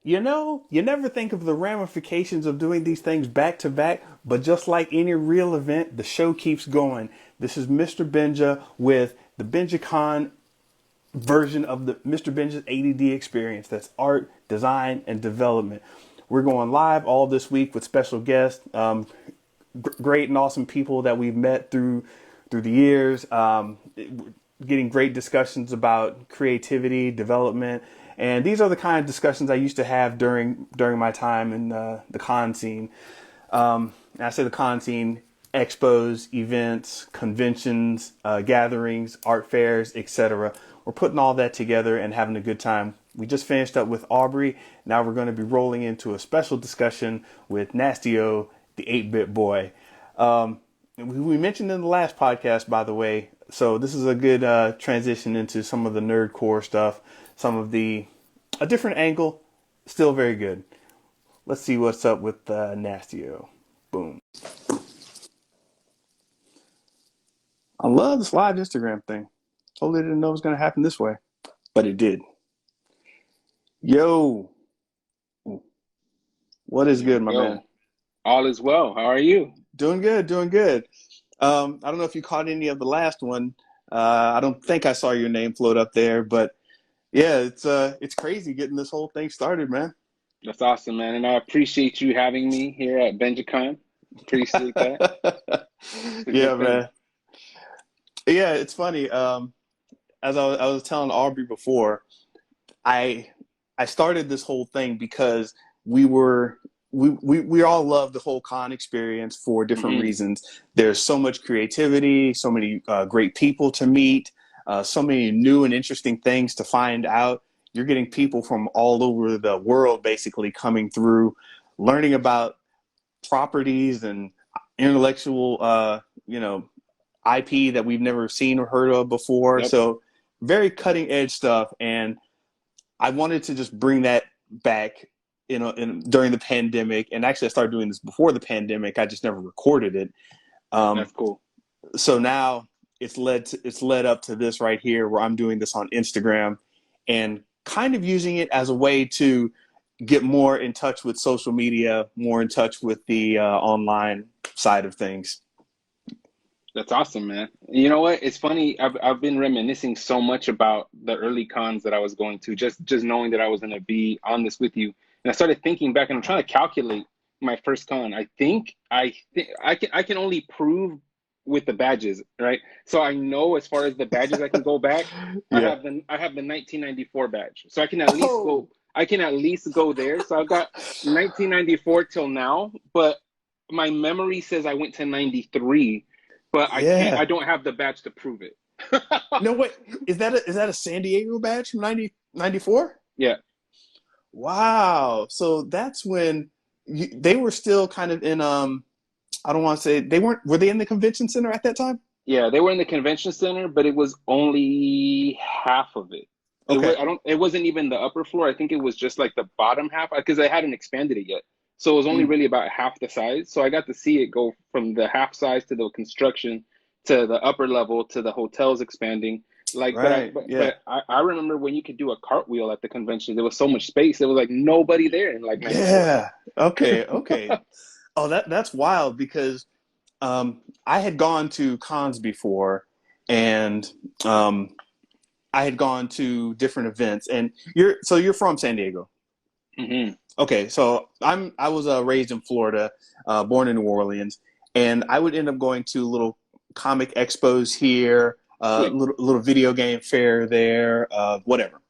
You never think of the ramifications of doing these things back to back, but just like any real event, the show keeps going. This is Mr. Benja with the BenjaCon version of the Mr. Benja's ADD experience. That's art, design, and development. We're going live all this week with special guests, great and awesome people that we've met through the years. Getting great discussions about creativity, development, and these are the kind of discussions I used to have during my time in the con scene. And I say the con scene: expos, events, conventions, gatherings, art fairs, etc. We're putting all that together and having a good time. We just finished up with Aubrey. Now we're going to be rolling into a special discussion with Nastio, the 8-bit boy. We mentioned in the last podcast, by the way, so this is a good transition into some of the Nerdcore stuff, some of a different angle, still very good. Let's see what's up with Nastio. Boom. I love this live Instagram thing. Totally didn't know it was going to happen this way, but it did. Yo, what is good, my man? All is well. How are you? Doing good, doing good. I don't know if you caught any of the last one. I don't think I saw your name float up there, but yeah, it's crazy getting this whole thing started, man. That's awesome, man. And I appreciate you having me here at BenjaCon. Appreciate that. Yeah, man. Yeah, it's funny. As I was telling Aubrey before, I I started this whole thing because we all love the whole con experience for different hmm reasons. There's so much creativity, so many great people to meet, so many new and interesting things to find out. You're getting people from all over the world basically coming through, learning about properties and intellectual, IP that we've never seen or heard of before. Yep. So very cutting edge stuff. And I wanted to just bring that back, during the pandemic. And actually, I started doing this before the pandemic. I just never recorded it. Um, That's cool. so now it's led up to this right here, where I'm doing this on Instagram and kind of using it as a way to get more in touch with social media, more in touch with the online side of things. That's awesome, man. You know what? It's funny. I've been reminiscing so much about the early cons that I was going to, just knowing that I was going to be on this with you. And I started thinking back, and I'm trying to calculate my first con. I think I can only prove with the badges, right? So I know as far as the badges I can go back. Yeah. I have the 1994 badge, so I can at least Oh, go there. So I've got 1994 till now, but my memory says I went to 93, but I yeah. don't have the badge to prove it. No, wait. Is that a San Diego badge from 94? Yeah. Wow. So that's when they were still kind of in I don't want to say were they in the convention center at that time? Yeah, they were in the convention center, but it was only half of it. Okay. It wasn't even the upper floor. I think it was just like the bottom half because I hadn't expanded it yet. So it was only Mm, really about half the size. So I got to see it go from the half size to the construction to the upper level to the hotels expanding. Like, right. Yeah. but I remember when you could do a cartwheel at the convention. There was so much space. There was like nobody there in like 94. Yeah. Okay. Okay. Oh, that's wild because I had gone to cons before, and um, I had gone to different events. And you're from San Diego. hmm Okay, so I was raised in Florida, born in New Orleans, and I would end up going to little comic expos here, Sweet. little video game fair there, whatever.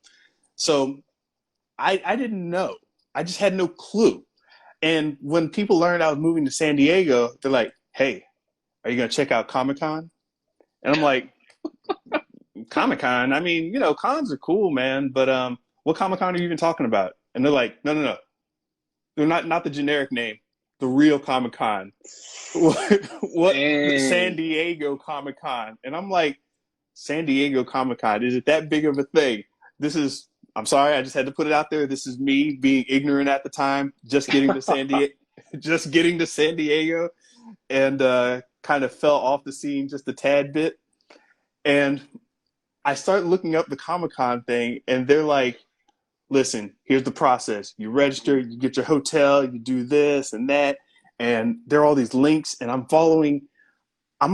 So I didn't know. I just had no clue. And when people learned I was moving to San Diego, they're like, "Hey, are you gonna check out Comic Con?" And I'm like, "Comic Con? I mean, cons are cool, man, but what Comic Con are you even talking about?" And they're like, "No, no, no. They're not the generic name, the real Comic Con. What the San Dang. Diego Comic Con?" And I'm like, "San Diego Comic Con? Is it that big of a thing?" This is. I'm sorry, I just had to put it out there. This is me being ignorant at the time, just getting to San Diego, just getting to San Diego, and kind of fell off the scene just a tad bit. And I start looking up the Comic Con thing, and they're like listen, here's the process. You register, you get your hotel, you do this and that. And there are all these links, and I'm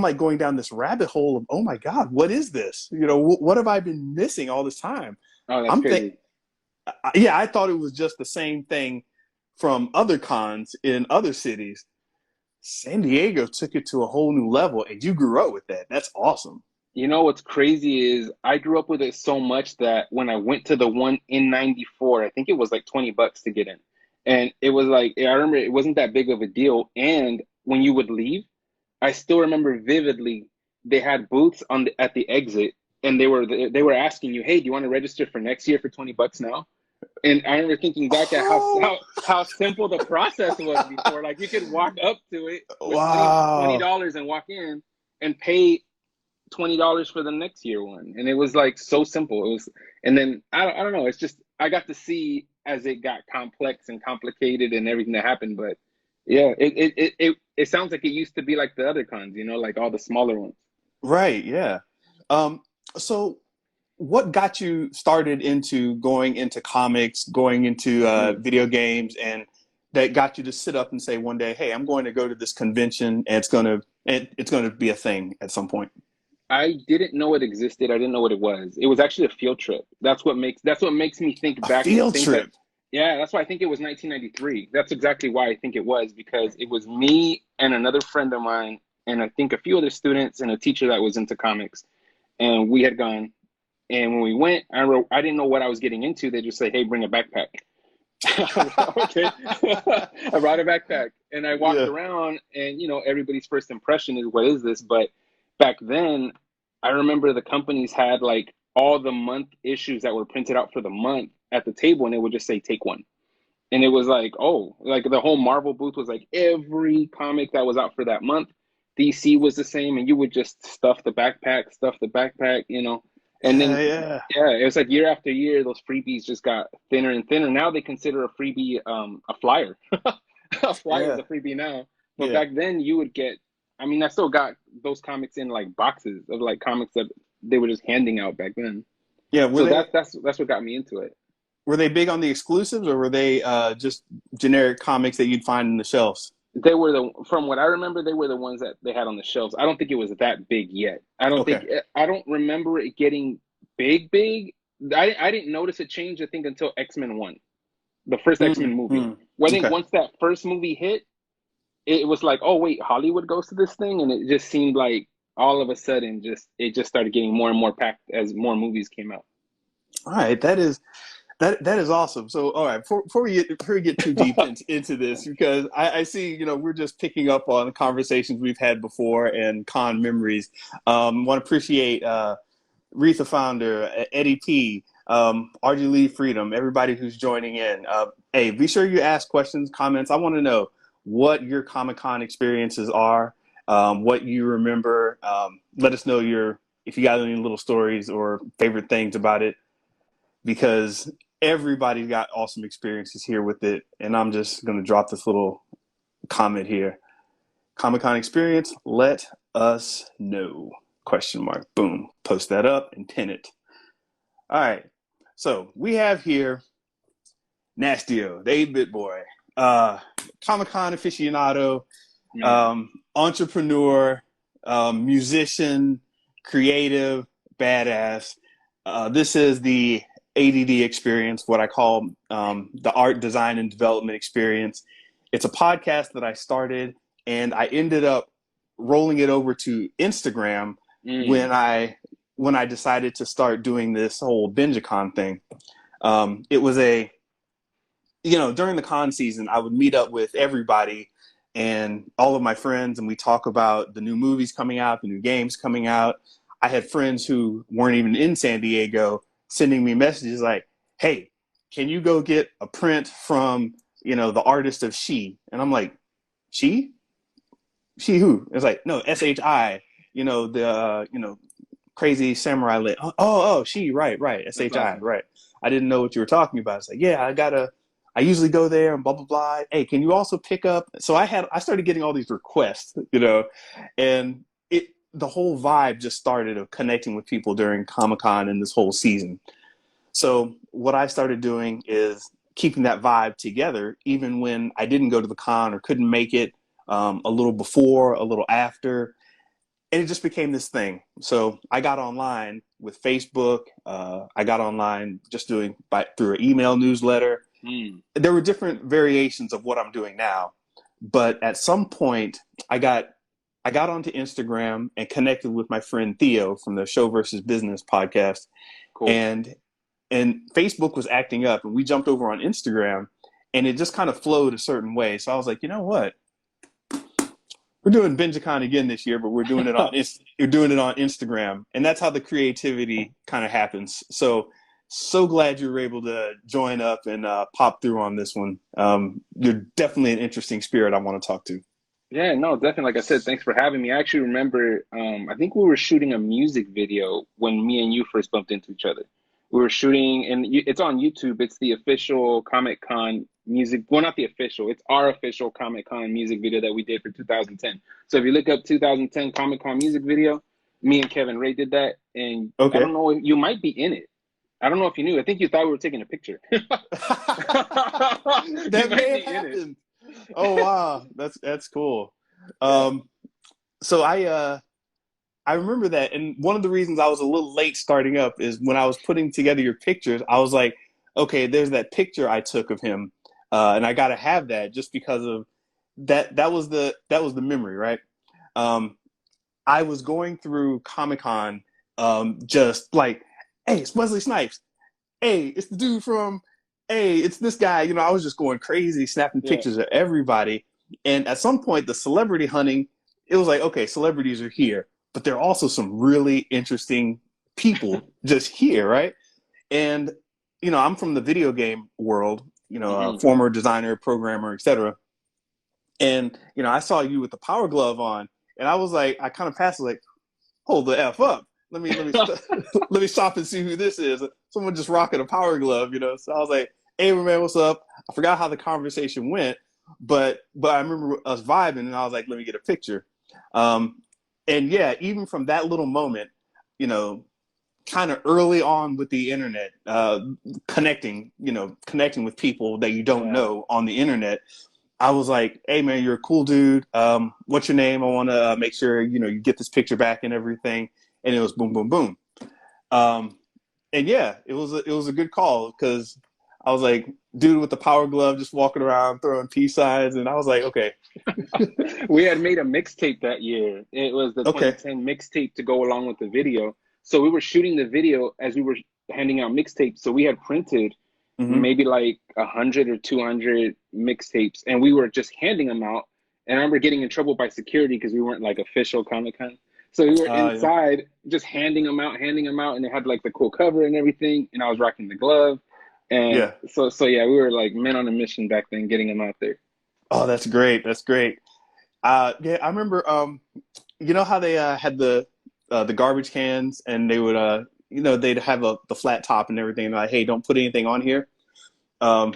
like going down this rabbit hole of, oh my God, what is this? What have I been missing all this time? Oh, that's I'm think, crazy. yeah, I thought it was just the same thing from other cons in other cities. San Diego took it to a whole new level, and you grew up with that. That's awesome. You know what's crazy is I grew up with it so much that when I went to the one in 94, I think it was like $20 to get in. And it was like, I remember it wasn't that big of a deal. And when you would leave, I still remember vividly they had booths at the exit, and they were asking you, "Hey, do you want to register for next year for $20 now?" And I remember thinking back at how Oh, how how simple the process was before. Like you could walk up to it with twenty wow. dollars and walk in and pay $20 for the next year one, and it was like so simple. It was, and then I don't know. It's just I got to see as it got complex and complicated and everything that happened. But yeah, it sounds like it used to be like the other cons, like all the smaller ones. Right, yeah. Um, so what got you started into going into comics, going into Mm. video games, and that got you to sit up and say one day, "Hey, I'm going to go to this convention, and it's gonna be a thing at some point." I didn't know it existed. I didn't know what it was. It was actually a field trip. That's what makes me think A back and field think that, trip. yeah, that's why I think it was 1993. That's exactly why I think it was, because it was me and another friend of mine and I think a few other students and a teacher that was into comics, and we had gone. And when we went, I didn't know what I was getting into. They just say, "Hey, bring a backpack." Okay. I brought a backpack and I walked Yeah. around, and everybody's first impression is, what is this? But back then, I remember the companies had like all the month issues that were printed out for the month at the table, and it would just say take one. And it was like, oh, like the whole Marvel booth was like every comic that was out for that month. DC was the same, and you would just stuff the backpack. And Yeah, then, yeah, yeah, it was like year after year, those freebies just got thinner and thinner. Now they consider a freebie a flyer. A flyer is yeah, a freebie now. But yeah, back then, you would get, I mean, I still got those comics in like boxes of like comics that they were just handing out back then. yeah. Were So they that's what got me into it. were they big on the exclusives, or were they just generic comics that you'd find in the shelves? They were from what I remember, they were the ones that they had on the shelves. I don't think it was that big yet. Okay. I don't remember it getting big, big. I didn't notice a change, I think, until X-Men 1, the first X-Men movie. Mm-hmm. Well, I think Okay. once that first movie hit, it was like, oh wait, Hollywood goes to this thing, and it just seemed like all of a sudden, it just started getting more and more packed as more movies came out. All right. That is awesome. So, all right, before we get too deep into this, because I see, we're just picking up on conversations we've had before and con memories. Want to appreciate Retha founder Eddie P, RG Lee Freedom, everybody who's joining in. Hey, be sure you ask questions, comments. I want to know what your Comic Con experiences are, what you remember. Let us know if you got any little stories or favorite things about it, because everybody's got awesome experiences here with it. And I'm just going to drop this little comment here. Comic Con experience, let us know. Question mark. Boom. Post that up and pin it. All right. So we have here Nastio, the 8-bit boy, uh, Comic Con aficionado, Man, entrepreneur, musician, creative, badass. This is the ADD experience, what I call the art, design, and development experience. It's a podcast that I started, and I ended up rolling it over to Instagram mm, when I decided to start doing this whole BenjaCon thing. It was during the con season, I would meet up with everybody and all of my friends, and we talk about the new movies coming out, the new games coming out. I had friends who weren't even in San Diego sending me messages like, "Hey, can you go get a print from the artist of She?" And I'm like, "She? She who?" It's like, "No, SHI. The crazy samurai lit. Oh, She, right, that's SHI, awesome. right." I didn't know what you were talking about. It's like, yeah, I usually go there and blah blah blah. Hey, can you also pick up? So I started getting all these requests, and the whole vibe just started of connecting with people during Comic Con and this whole season. So what I started doing is keeping that vibe together, even when I didn't go to the con or couldn't make it, a little before, a little after, and it just became this thing. So I got online with Facebook. I got online just doing through an email newsletter. Mm, There were different variations of what I'm doing now, but at some point, I got I got onto Instagram and connected with my friend Theo from the Show versus Business podcast, cool. and Facebook was acting up, and we jumped over on Instagram, and it just kind of flowed a certain way. So I was like, you know what? We're doing BenjaCon again this year, but we're doing it on Instagram, and that's how the creativity kind of happens. So glad you were able to join up and pop through on this one. You're definitely an interesting spirit I want to talk to. Yeah, no, definitely. Like I said, thanks for having me. I actually remember, I think we were shooting a music video when me and you first bumped into each other. We were shooting, and it's on YouTube. It's the official Comic Con music. Well, not the official. It's our official Comic Con music video that we did for 2010. So if you look up 2010 Comic Con music video, me and Kevin Ray did that, and I Okay. don't know if you might be in it. I don't know if you knew. I think you thought we were taking a picture. You That might may have be in it. happened. Oh wow, that's cool. Yeah. Um, so I remember that, and one of the reasons I was a little late starting up is when I was putting together your pictures, I was like, okay, there's that picture I took of him, and I got to have that just because of that. That was the memory, right? Um, I was going through Comic Con, just like, hey, it's Wesley Snipes. Hey, it's the dude from. Hey, it's this guy. I was just going crazy, snapping Yeah. pictures of everybody. And at some point, the celebrity hunting, it was like, okay, celebrities are here, but there are also some really interesting people just here, right? And I'm from the video game world. Hmm. Former designer, programmer, etc. And I saw you with the Power Glove on, and I was like, I kind of passed like, hold the f up. Let me stop and see who this is. Someone just rocking a Power Glove. So I was like, hey man, what's up? I forgot how the conversation went, but I remember us vibing, and I was like, let me get a picture. Um, and yeah, even from that little moment, you know, kind of early on with the internet, connecting with people that you don't Yeah. know on the internet. I was like, hey man, you're a cool dude. What's your name? I want to make sure you get this picture back and everything. And it was boom, boom, boom. Um, and yeah, it was a good call because I was like, dude with the Power Glove just walking around throwing peace signs, and I was like, okay, We had made a mixtape that year. It was the okay, 2010 mixtape to go along with the video. So we were shooting the video as we were handing out mixtapes. So we had printed mm-hmm. maybe like 100 or 200 mixtapes, and we were just handing them out. And I remember getting in trouble by security because we weren't like official Comic Con. So we were Yeah, inside just handing them out, and they had like the cool cover and everything. And I was rocking the glove, and yeah. so yeah, we were like men on a mission back then, getting them out there. Oh, that's great. That's great. Yeah, I remember. You know how they had the garbage cans, and they would they'd have the flat top and everything. And like, hey, don't put anything on here. Um,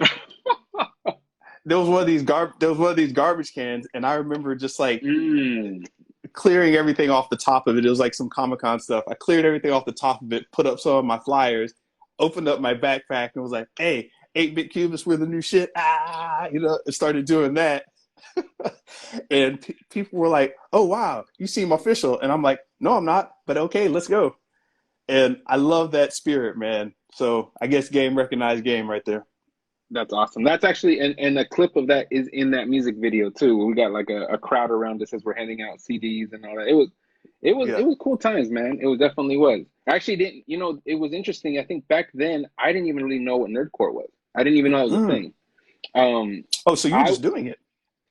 there was one of these garbage cans, and I remember just like Mm. clearing everything off the top of it. It was like some Comic Con stuff. I cleared everything off the top of it, put up some of my flyers, opened up my backpack, and was like, "Hey, 8-bit cubits, we're the new shit." And started doing that. And people were like, "Oh wow, you seem official," and I'm like, "No, I'm not, but okay, let's go." And I love that spirit, man. So I guess game recognized game right there. That's awesome. That's actually, and a clip of that is in that music video too. We got like a crowd around us as we're handing out CDs and all that. It Yeah. was cool times, man. It was definitely was. I actually didn't, it was interesting. I think back then I didn't even really know what Nerdcore was. I didn't even know it was a Mm. thing. Um, Oh, so you were I just doing it?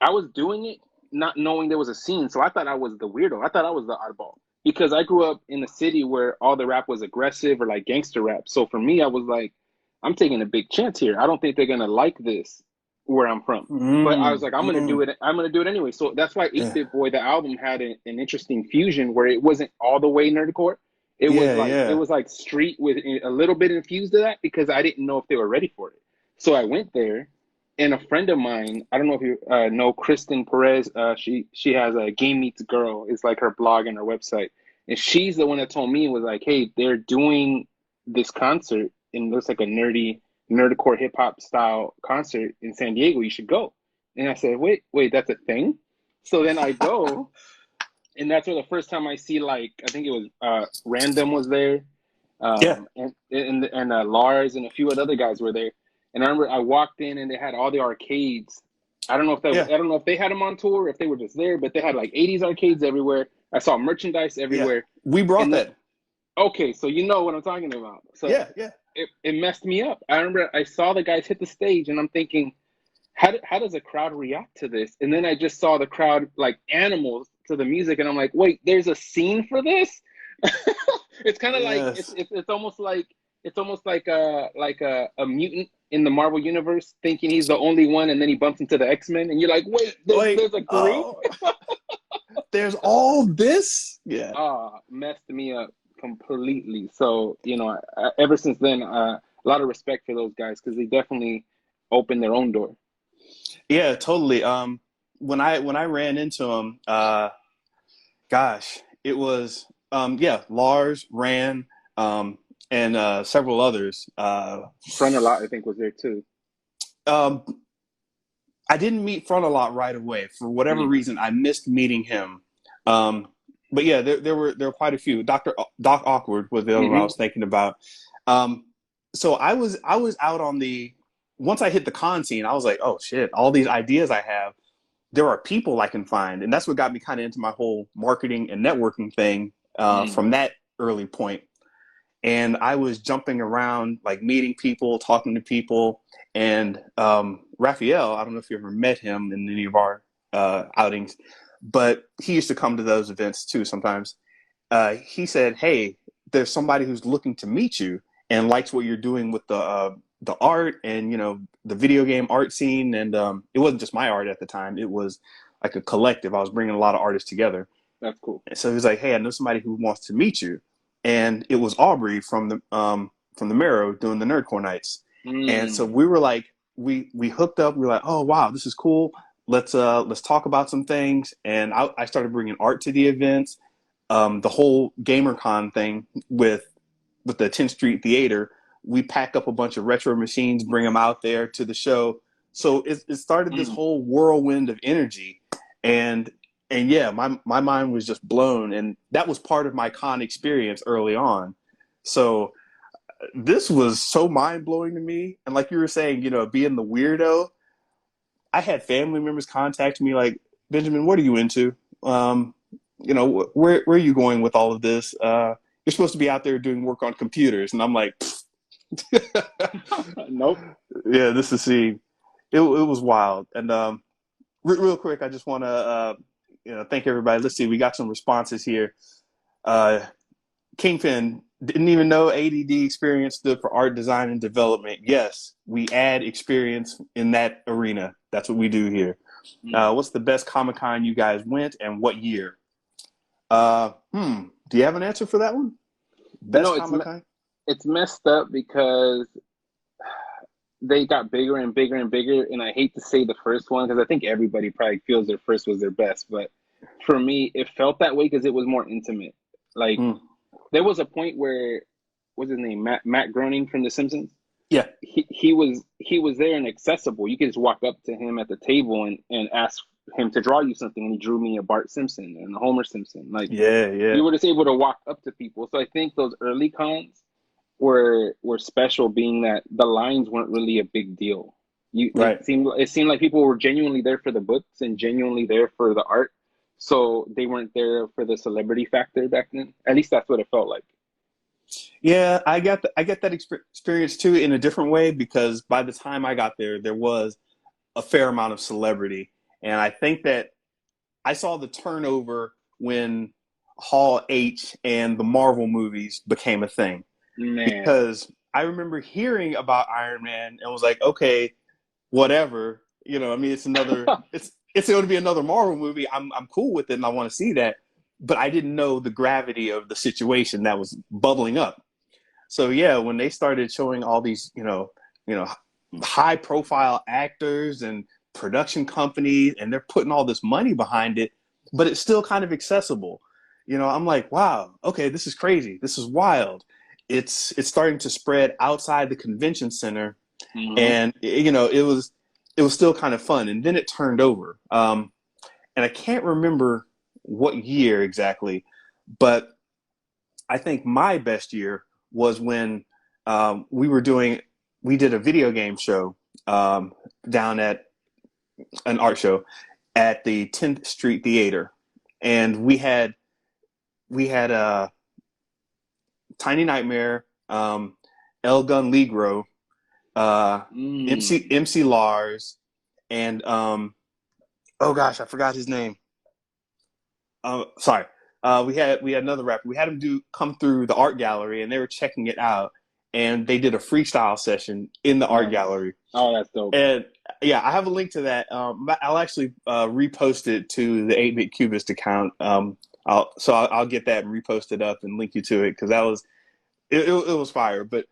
I was doing it not knowing there was a scene, so I thought I was the weirdo. I thought I was the oddball because I grew up in a city where all the rap was aggressive or like gangster rap. So for me, I was like, I'm taking a big chance here. I don't think they're gonna like this where I'm from. But I was Mm. like, I'm gonna do Mm. it. I'm gonna do it anyway. So that's why 8 Yeah. Bit Boy, the album, had an interesting fusion where it wasn't all the way nerdcore. Yeah. It Yeah. was like street with a little bit infused of that because I didn't know if they were ready for it. So I went there, and a friend of mine, I don't know if you know Kristen Perez. She has a Game Meets Girl. It's like her blog and her website, and she's the one that told me was like, hey, they're doing this concert and it looks like a nerdcore hip hop style concert in San Diego. You should go." And I said, wait, that's a thing. So then I go, and that's where the first time I see, like, I think it was Random was there, Yeah. and Lars and a few other guys were there. And I remember I walked in and they had all the arcades. Yeah. I don't know if they had them on tour, or if they were just there, but they had like 80s arcades everywhere. I saw merchandise Yeah. everywhere. We brought And then, that. okay, so you know what I'm talking about. So Yeah. Yeah. it messed me up. I remember I saw the guys hit the stage, and I'm thinking, how does a crowd react to this? And then I just saw the crowd like animals to the music, and I'm like, wait, there's a scene for this? It's kind of like Yes. it's almost like a mutant in the Marvel universe thinking he's the only one, and then he bumps into the X-Men, and you're like, wait, Wait. there's a group. Oh, there's all this. Yeah. Messed me up completely. So ever since then, a lot of respect for those guys, because they definitely opened their own door. Yeah. Totally. When I ran into him, gosh, it was yeah, Lars ran, and several others. Front a lot, I think, was there too. Um, I didn't meet Front a lot right away for whatever Mm. reason. I missed meeting him. Um, but yeah, there were quite a few. Doc Awkward was the other one I Hmm. was thinking about. Um, so I was out on the once I hit the con scene, I was like, oh shit, all these ideas I have, there are people I can find, and that's what got me kind of into my whole marketing and networking thing Mm. from that early point. And I was jumping around, like meeting people, talking to people. And Raphael, I don't know if you ever met him in any of our outings, but he used to come to those events too sometimes. He said, "Hey, there's somebody who's looking to meet you and likes what you're doing with the art and the video game art scene." And it wasn't just my art at the time; it was like a collective. I was bringing a lot of artists together. That's cool. And so he was like, "Hey, I know somebody who wants to meet you," and it was Aubrey from the Marrow doing the Nerdcore nights. And so Mm. we were like, we hooked up. We were like, "Oh wow, this is cool. Let's talk about some things." And I started bringing art to the events. The whole GamerCon thing with the 10th Street Theater, we pack up a bunch of retro machines, bring them out there to the show. So it started this Mm. whole whirlwind of energy, and and yeah, my mind was just blown, and that was part of my con experience early on. So this was so mind blowing to me, and like you were saying, being the weirdo, I had family members contact me like, "Benjamin, what are you into? Um, where are you going with all of this? You're supposed to be out there doing work on computers," and I'm like, Nope. "Yeah, this is see, it was wild." And real quick, I just want to thank everybody. Let's see, we got some responses here. Uh, Kingpin didn't even know ADD experience stood for art design and development. Yes, we add experience in that arena. That's what we do here. Mm. What's the best Comic Con you guys went and what year? Do you have an answer for that one? You Best know, Comic Con? it's messed up because they got bigger and bigger and bigger, and I hate to say the first one because I think everybody probably feels their first was their best, but for me, it felt that way because it was more intimate. Like, Mm. there was a point where, what's his name, Matt Groening from The Simpsons. Yeah, He was there and accessible. You could just walk up to him at the table and ask him to draw you something, and he drew me a Bart Simpson and a Homer Simpson. Like, yeah, yeah. you were just able to walk up to people. So I think those early cons were special, being that the lines weren't really a big deal. Right. It seemed like people were genuinely there for the books and genuinely there for the art. So they weren't there for the celebrity factor back then. At least that's what it felt like. Yeah, I get that experience too in a different way because by the time I got there, there was a fair amount of celebrity, and I think that I saw the turnover when Hall H and the Marvel movies became a thing. Man. Because I remember hearing about Iron Man and was like, okay, whatever. I mean, it's going to be another Marvel movie. I'm cool with it, and I want to see that. But I didn't know the gravity of the situation that was bubbling up. So yeah, when they started showing all these, high profile actors and production companies, and they're putting all this money behind it, but it's still kind of accessible. I'm like, wow, okay, this is crazy. This is wild. it's starting to spread outside the convention center, Hmm. and it was still kind of fun, and then it turned over. And I can't remember what year exactly, but I think my best year was when we did a video game show down at an art show at the 10th Street Theater, and we had Tiny Nightmare, El Gun Ligro, Mm. MC Lars, and oh gosh, I forgot his name. Sorry. We had another rapper. We had him do come through the art gallery, and they were checking it out, and they did a freestyle session in the art Nice. gallery. Oh, that's dope. And yeah, I have a link to that. I'll actually repost it to the 8-bit Cubist account. I'll get that and repost it up and link you to it, because it was fire. But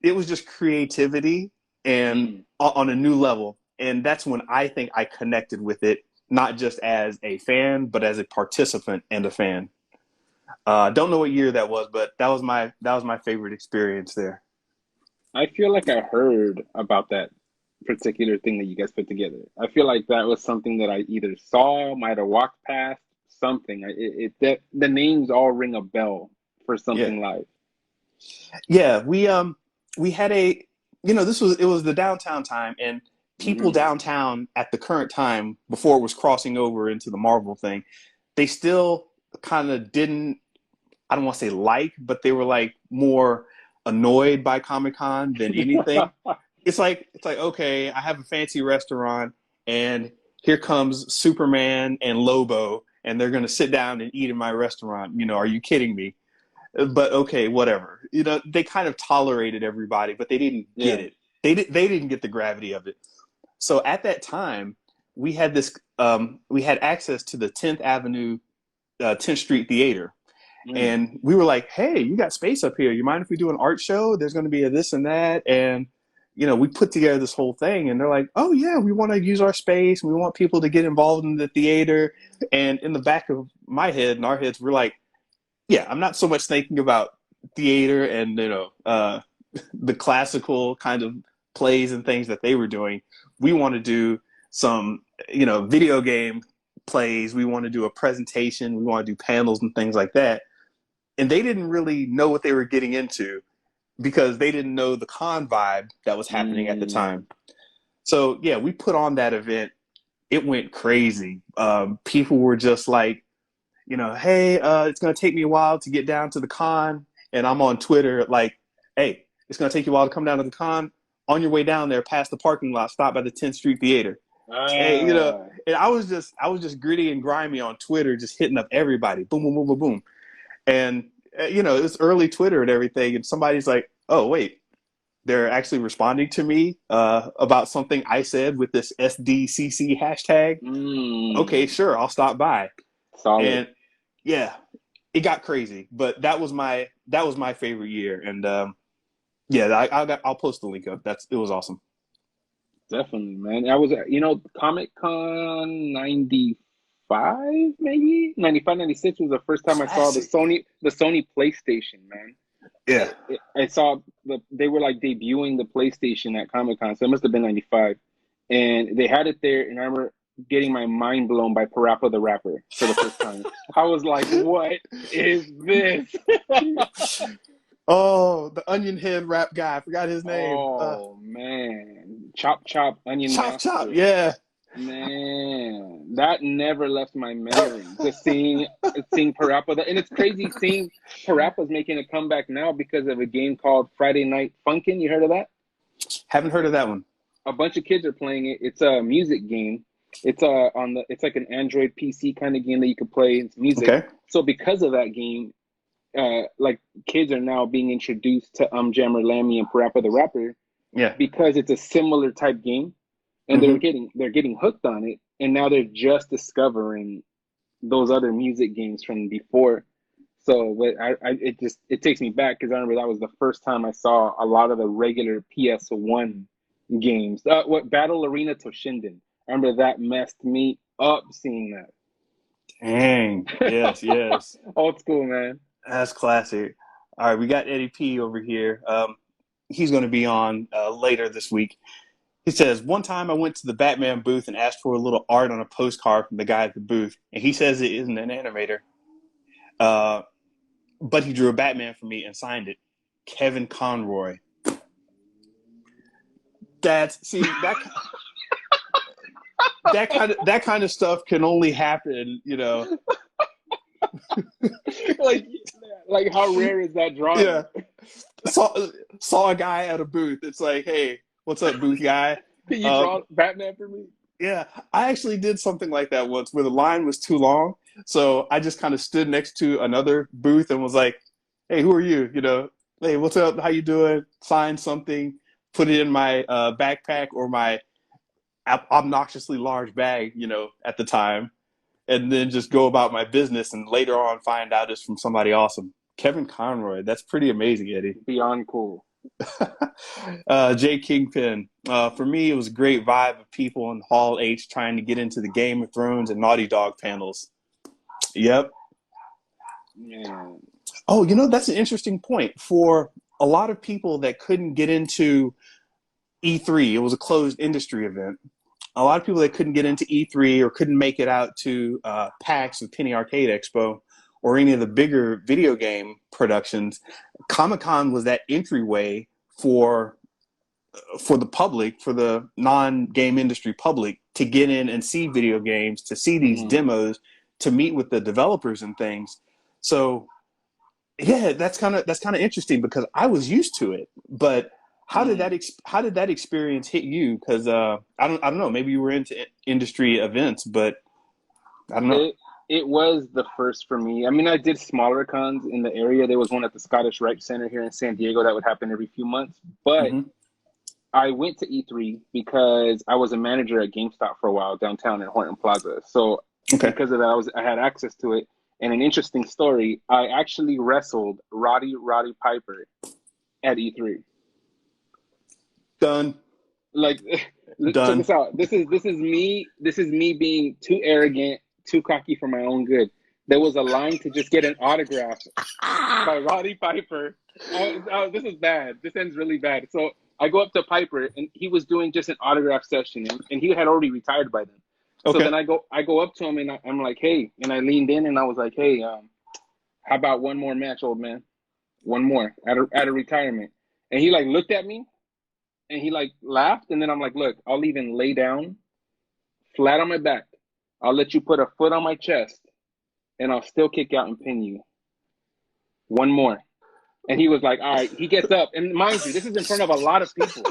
it was just creativity and Mm. on a new level, and that's when I think I connected with it, not just as a fan, but as a participant and a fan. Don't know what year that was, but that was my favorite experience there. I feel like I heard about that particular thing that you guys put together. I feel like that was something that I either saw, might have walked past, something. That the names all ring a bell for Yeah, something live. yeah. We had it was the downtown time, and people Hmm. downtown at the current time, before it was crossing over into the Marvel thing, they still kind of didn't, I don't want to say like, but they were like more annoyed by Comic Con than anything. It's like okay, I have a fancy restaurant, and here comes Superman and Lobo, and they're gonna sit down and eat in my restaurant. Are you kidding me? But okay, whatever. They kind of tolerated everybody, but they didn't get Yeah. it. They didn't get the gravity of it. So at that time, we had access to the 10th Avenue, 10th Street Theater, Mm. and we were like, "Hey, you got space up here? You mind if we do an art show? There's going to be a this and that." And we put together this whole thing, and they're like, "Oh yeah, we want to use our space. We want people to get involved in the theater." And in the back of my head and our heads, we're like, "Yeah, I'm not so much thinking about theater and the classical kind of plays and things that they were doing. We want to do some video game plays. We want to do a presentation. We want to do panels and things like that." And they didn't really know what they were getting into, because they didn't know the con vibe that was happening at the Mm. time. So yeah, we put on that event. It went crazy. People were just like, hey, it's going to take me a while to get down to the con. And I'm on Twitter like, hey, it's going to take you a while to come down to the con. On your way down there, past the parking lot, stop by the 10th Street Theater. Hey, Ah. and I was just gritty and grimy on Twitter, just hitting up everybody. Boom, boom, boom, boom, boom. And it's early Twitter and everything, and somebody's like, "Oh wait, they're actually responding to me about something I said with this SDCC hashtag. Okay, Mm. sure, I'll stop by." Solid. And yeah, it got crazy, but that was my favorite year, and yeah, I'll post the link up. It was awesome. Definitely, man. I was, Comic Con 95, maybe 95, 96 was the first time I saw Classic. The Sony PlayStation, man. Yeah. I saw they were like debuting the PlayStation at Comic Con, so it must have been 95. And they had it there, and I remember getting my mind blown by Parappa the Rapper for the first time. I was like, what is this? Oh, the onion head rap guy. I forgot his name. Oh man, Chop Chop Onion Chop Chop. Master. Yeah. Man, that never left my memory. Just seeing Parappa, and it's crazy seeing Parappa's making a comeback now because of a game called Friday Night Funkin'. You heard of that? Haven't heard of that one. A bunch of kids are playing it. It's a music game. It's like an Android PC kind of game that you could play. It's music. Okay. So because of that game, like kids are now being introduced to Jammer Lammy and Parappa the Rapper Yeah. because it's a similar type game, and Mm-hmm. they're getting hooked on it, and now they're just discovering those other music games from before. So, but it takes me back because I remember that was the first time I saw a lot of the regular PS1 games. What Battle Arena Toshinden? I remember that messed me up seeing Dang. that. Yes. Yes. Old school, man. That's classic. All right, we got Eddie P over here. He's going to be on later this week. He says, one time I went to the Batman booth and asked for a little art on a postcard from the guy at the booth, and he says it isn't an animator. But he drew a Batman for me and signed it. Kevin Conroy. That kind of stuff can only happen, like, like how rare is that drawing? Yeah. Saw a guy at a booth. It's like, hey, what's up, booth guy? Can you draw Batman for me? Yeah, I actually did something like that once where the line was too long. So I just kind of stood next to another booth and was like, hey, who are you? Hey, what's up? How you doing? Sign something, put it in my backpack or my obnoxiously large bag, at the time, and then just go about my business and later on find out it's from somebody awesome. Kevin Conroy, that's pretty amazing, Eddie. Beyond cool. Jay Kingpin. For me, it was a great vibe of people in Hall H trying to get into the Game of Thrones and Naughty Dog panels. Yep. Yeah. Oh, that's an interesting point. For a lot of people that couldn't get into E3, it was a closed industry event. A lot of people that couldn't get into E3 or couldn't make it out to PAX or Penny Arcade Expo or any of the bigger video game productions, Comic-Con was that entryway for the public, for the non-game industry public, to get in and see video games, to see these demos, to meet with the developers and things. So, yeah, that's kind of interesting because I was used to it, but how did that experience hit you? Because I don't know, maybe you were into industry events, but I don't know. It was the first for me. I mean, I did smaller cons in the area. There was one at the Scottish Rite Center here in San Diego that would happen every few months. But I went to E3 because I was a manager at GameStop for a while downtown in Horton Plaza. So because of that, I had access to it. And an interesting story, I actually wrestled Roddy Piper at E3. Done. Like, check this out. This is me being too arrogant, too cocky for my own good. There was a line to just get an autograph by Roddy Piper. This is bad. This ends really bad. So I go up to Piper, and he was doing just an autograph session, and he had already retired by then. So then I go up to him, and I'm like, hey, and I leaned in, and I was like, hey, how about one more match, old man? One more at a retirement. And he like looked at me, and he like laughed, and then I'm like, look, I'll even lay down flat on my back. I'll let you put a foot on my chest, and I'll still kick out and pin you. One more. And he was like, all right. He gets up, and mind you, this is in front of a lot of people.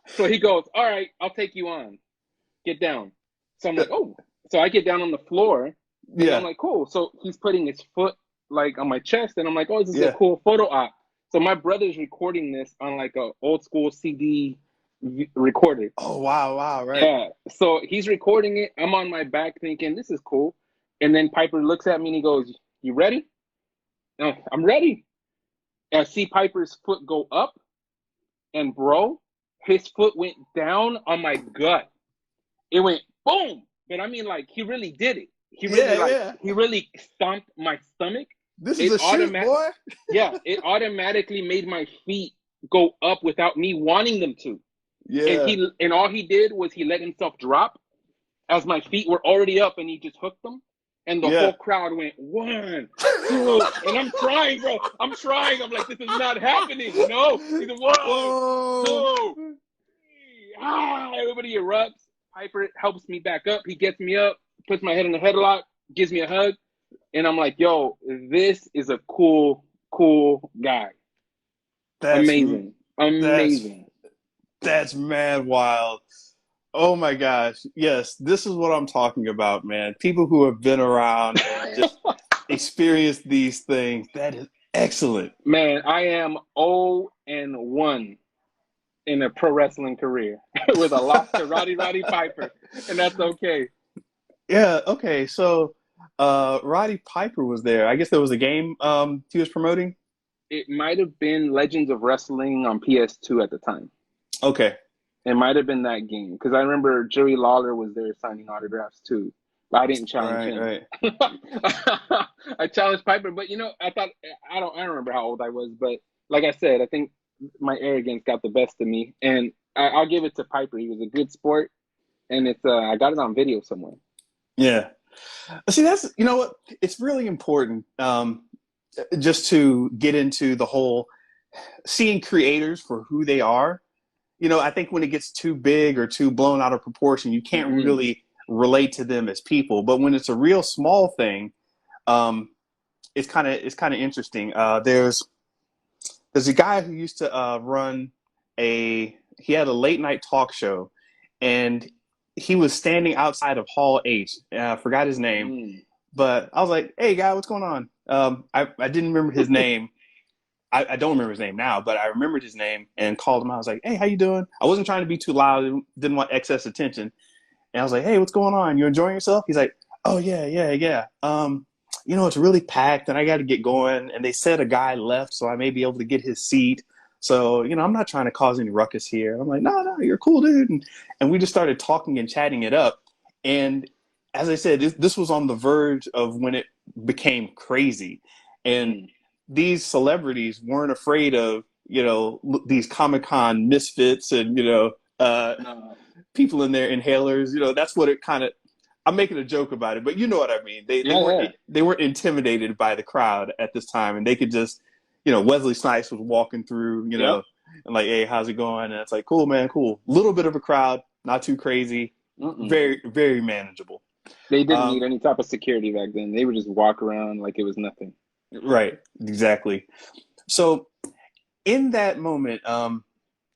So he goes, all right, I'll take you on. Get down. So I'm like, oh. So I get down on the floor, and I'm like, cool. So he's putting his foot like on my chest, and I'm like, oh, this is a cool photo op. So my brother's recording this on like a old school CD recorder. Oh, wow, right. Yeah. So he's recording it. I'm on my back thinking, this is cool. And then Piper looks at me and he goes, you ready? No, I'm ready. And I see Piper's foot go up, and bro, his foot went down on my gut. It went boom. But I mean, like, he really did it. He really stomped my stomach. This is a shoot, boy. Yeah, it automatically made my feet go up without me wanting them to. Yeah. And all he did was he let himself drop as my feet were already up, and he just hooked them. And the whole crowd went 1, 2, and I'm trying, bro. I'm trying. I'm like, this is not happening. No. He's like, 1, 2, 3. Everybody erupts. Piper helps me back up. He gets me up, puts my head in a headlock, gives me a hug. And I'm like, yo, this is a cool guy. That's amazing. That's mad wild. Oh my gosh. Yes, this is what I'm talking about, man. People who have been around and just experienced these things. That is excellent. Man, I am 0-1 in a pro wrestling career with a loss to Roddy Piper. And that's okay. Yeah, okay. So Roddy Piper was there. I guess there was a game he was promoting? It might have been Legends of Wrestling on PS2 at the time. Okay. It might have been that game because I remember Jerry Lawler was there signing autographs too. but I didn't challenge Right, him. right. I challenged Piper, but I thought I don't remember how old I was, but like I said, I think my arrogance got the best of me, and I'll give it to Piper. He was a good sport, and it's I got it on video somewhere. Yeah. See, that's, you know what? It's really important, just to get into the whole seeing creators for who they are. I think when it gets too big or too blown out of proportion, you can't Hmm. really relate to them as people. But when it's a real small thing, um, it's kind of interesting. There's a guy who used to run he had a late night talk show, and he was standing outside of Hall H. I forgot his name, Mm. but I was like, "Hey, guy, what's going on?" I didn't remember his name. I don't remember his name now, but I remembered his name and called him. I was like, "Hey, how you doing?" I wasn't trying to be too loud. Didn't want excess attention. And I was like, "Hey, what's going on? You enjoying yourself?" He's like, "Oh yeah, yeah, yeah. It's really packed, and I got to get going. And they said a guy left, so I may be able to get his seat. So I'm not trying to cause any ruckus here." I'm like, "No, no, you're a cool dude." And we just started talking and chatting it up. And as I said, this was on the verge of when it became crazy, and Mm. these celebrities weren't afraid of these Comic-Con misfits and No. people in their inhalers. That's what it kind of. I'm making a joke about it, but you know what I mean. They Yeah, weren't yeah. they weren't intimidated by the crowd at this time, and they could just, Wesley Snipes was walking through, Yep. and like, "Hey, how's it going?" And it's like, "Cool, man, cool." Little bit of a crowd, not too crazy, Mm-mm. very very manageable. They didn't need Um, any type of security back then. They would just walk around like it was nothing. right, exactly. So in that moment,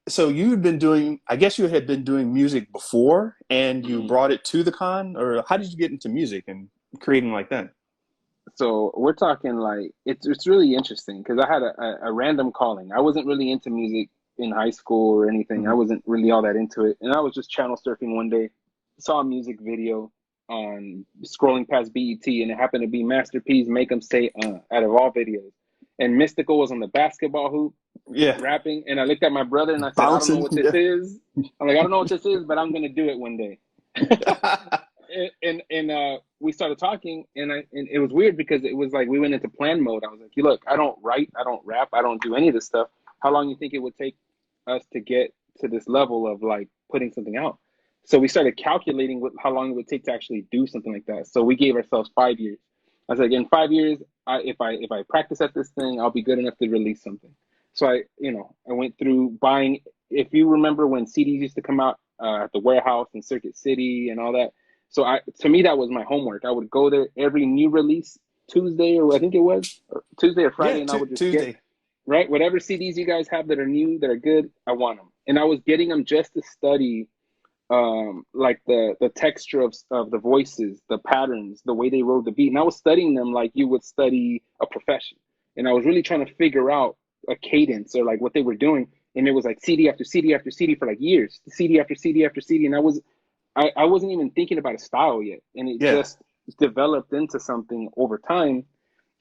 so you had been doing, I guess you had been doing music before, and you Mhm. brought it to the con, or how did you get into music and creating like that? So we're talking like it's really interesting because I had a random calling. I wasn't really into music in high school or anything. I Mhm. wasn't really all that into it, and I was just channel surfing one day, saw a music video on scrolling past BET, and it happened to be Master P's "Make 'Em Say" out of all videos, and Mystical was on the basketball hoop Yeah, rapping, and I looked at my brother and I said, "I don't know bouncing. what this Yeah. is." I'm like, "I don't know what this is, but I'm gonna do it one day." And we started talking, and it was weird because it was like we went into plan mode. I was like, "You look, I don't write, I don't rap, I don't do any of this stuff. How long you think it would take us to get to this level of like putting something out?" So we started calculating how long it would take to actually do something like that. So we gave ourselves 5 years. I was like, in 5 years, if I practice at this thing, I'll be good enough to release something. So I went through buying. If you remember when CDs used to come out at the warehouse in Circuit City and all that, so to me that was my homework. I would go there every new release Tuesday, or I think it was or Tuesday or Yeah, Friday, and I would just get Tuesday. right whatever CDs you guys have that are new, that are good. I want them, and I was getting them just to study like the texture of the voices, the patterns, the way they rode the beat, and I was studying them like you would study a profession, and I was really trying to figure out a cadence or like what they were doing, and it was like CD after CD after CD for like years, CD after CD after CD, and I wasn't even thinking about a style yet, and it Yeah. just developed into something over time.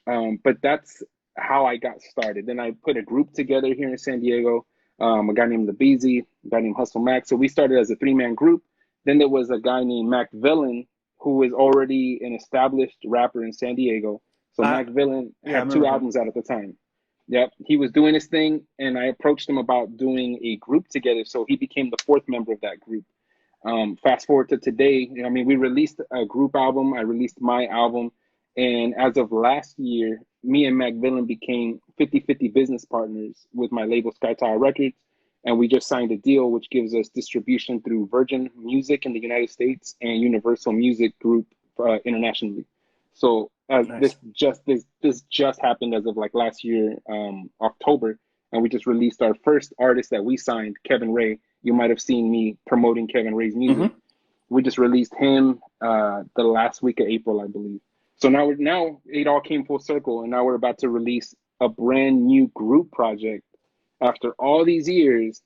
But that's how I got started. Then I put a group together here in San Diego. A guy named LaBeezy, a guy named Hustle Mac. So we started as a three-man group. Then there was a guy named Mac Villain, who was already an established rapper in San Diego. So I Mac Villain Yeah, I had two remember him. albums out at the time. Yep, he was doing his thing, and I approached him about doing a group together. So he became the fourth member of that group. Fast forward to today, I mean, we released a group album. I released my album. And as of last year, me and Mac Villain became 50-50 business partners with my label Sky Tower Records. And we just signed a deal which gives us distribution through Virgin Music in the United States and Universal Music Group internationally. So Nice. this just happened as of like last year, October, and we just released our first artist that we signed, Kevin Ray. You might have seen me promoting Kevin Ray's music. Hmm. We just released him the last week of April, I believe. So now it all came full circle, and now we're about to release a brand new group project after all these years.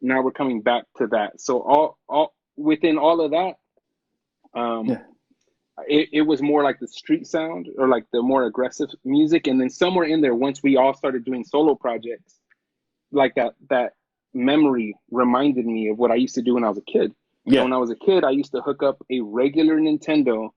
Now we're coming back to that. So all within all of that, um, Yeah. it was more like the street sound or like the more aggressive music, and then somewhere in there, once we all started doing solo projects, like that memory reminded me of what I used to do when I was a kid. And Yeah. when I was a kid, I used to hook up a regular Nintendo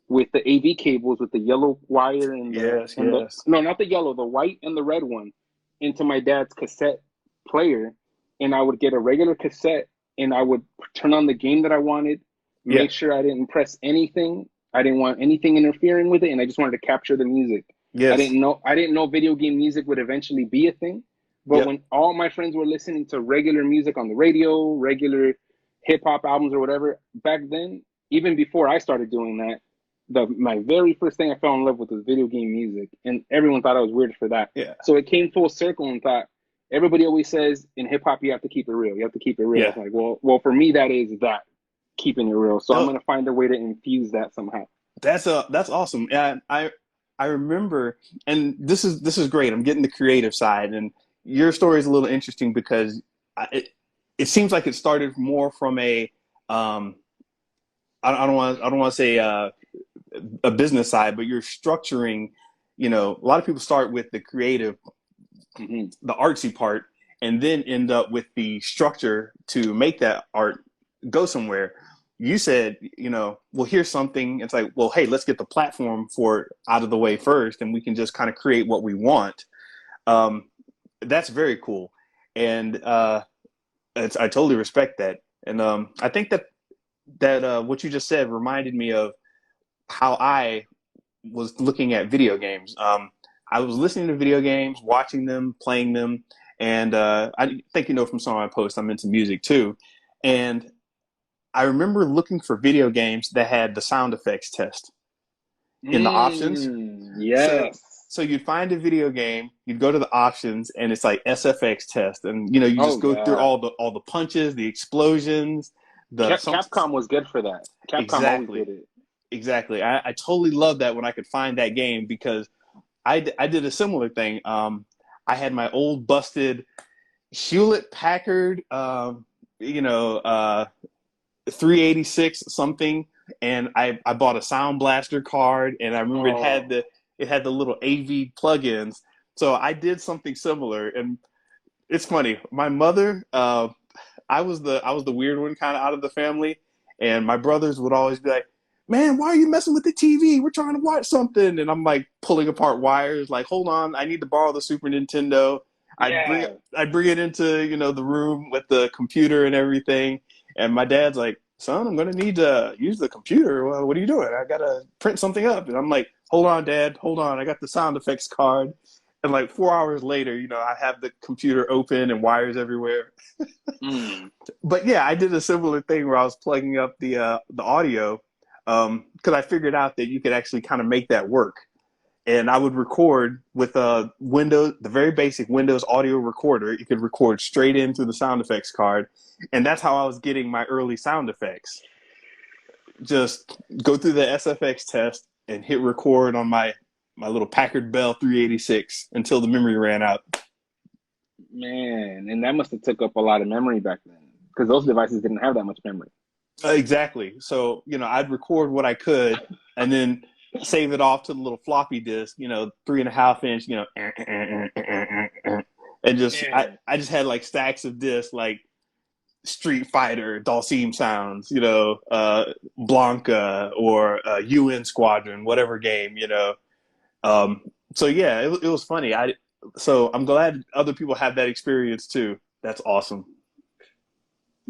with the AV cables with the yellow wire Yes, and the yes. no, not the yellow, the white and the red one into my dad's cassette player, and I would get a regular cassette and I would turn on the game that I wanted, Yeah. make sure I didn't press anything. I didn't want anything interfering with it, and I just wanted to capture the music. Yes. I didn't know video game music would eventually be a thing. But Yep. when all my friends were listening to regular music on the radio, regular hip hop albums or whatever, back then, even before I started doing that, my very first thing I fell in love with was video game music, and everyone thought I was weird for that. Yeah. So it came full circle and thought everybody always says in hip hop you have to keep it real. You have to keep it real. Yeah. It's like, well, for me that is that keeping it real. So I'm No, gonna find a way to infuse that somehow. that's awesome. And I remember, and this is great. I'm getting the creative side, and your story is a little interesting because it seems like it started more from a I don't want to say a business side, but you're structuring. A lot of people start with the creative, Mm-hmm. the artsy part, and then end up with the structure to make that art go somewhere. You said, well, here's something. It's like, well, hey, let's get the platform for it out of the way first, and we can just kind of create what we want. Um, that's very cool, and I totally respect that. And I think that what you just said reminded me of how I was looking at video games. I was listening to video games, watching them, playing them, and I think from some of my posts, I'm into music too. And I remember looking for video games that had the sound effects test in the options. So Yes. so you'd find a video game, you'd go to the options, and it's like SFX test, and you Oh just go through yeah. all the punches, the explosions, the some Capcom was good for that. Capcom always exactly did it. exactly. I totally love that when I could find that game because I did a similar thing. I had my old busted Hewlett Packard, you know, uh, 386 something, and I bought a Sound Blaster card, and I remember Oh, it had the little AV plugins. So I did something similar, and it's funny. My mother, I was the weird one kind of out of the family, and my brothers would always be like, "Man, why are you messing with the TV? We're trying to watch something." And I'm like pulling apart wires, like, "Hold on, I need to borrow the Super Nintendo." yeah. I'd bring it into the room with the computer and everything, and my dad's like, "Son, I'm gonna need to use the computer. Well, what are you doing? I gotta print something up." And I'm like, "Hold on, Dad, hold on. I got the sound effects card." And like 4 hours later, I have the computer open and wires everywhere. Mm. But yeah, I did a similar thing where I was plugging up the audio because I figured out that you could actually kind of make that work. And I would record with a Windows, the very basic Windows audio recorder. You could record straight in through the sound effects card, and that's how I was getting my early sound effects. Just go through the SFX test and hit record on my little Packard Bell 386 until the memory ran out. Man, and that must have took up a lot of memory back then because those devices didn't have that much memory. Exactly. So, I'd record what I could and then save it off to the little floppy disk, 3.5 inch, and Man. I just had like stacks of discs like Street Fighter, Dalsim Sounds, Blanca or UN Squadron, whatever game, Um, so yeah, it was funny. So I'm glad other people have that experience too. That's awesome.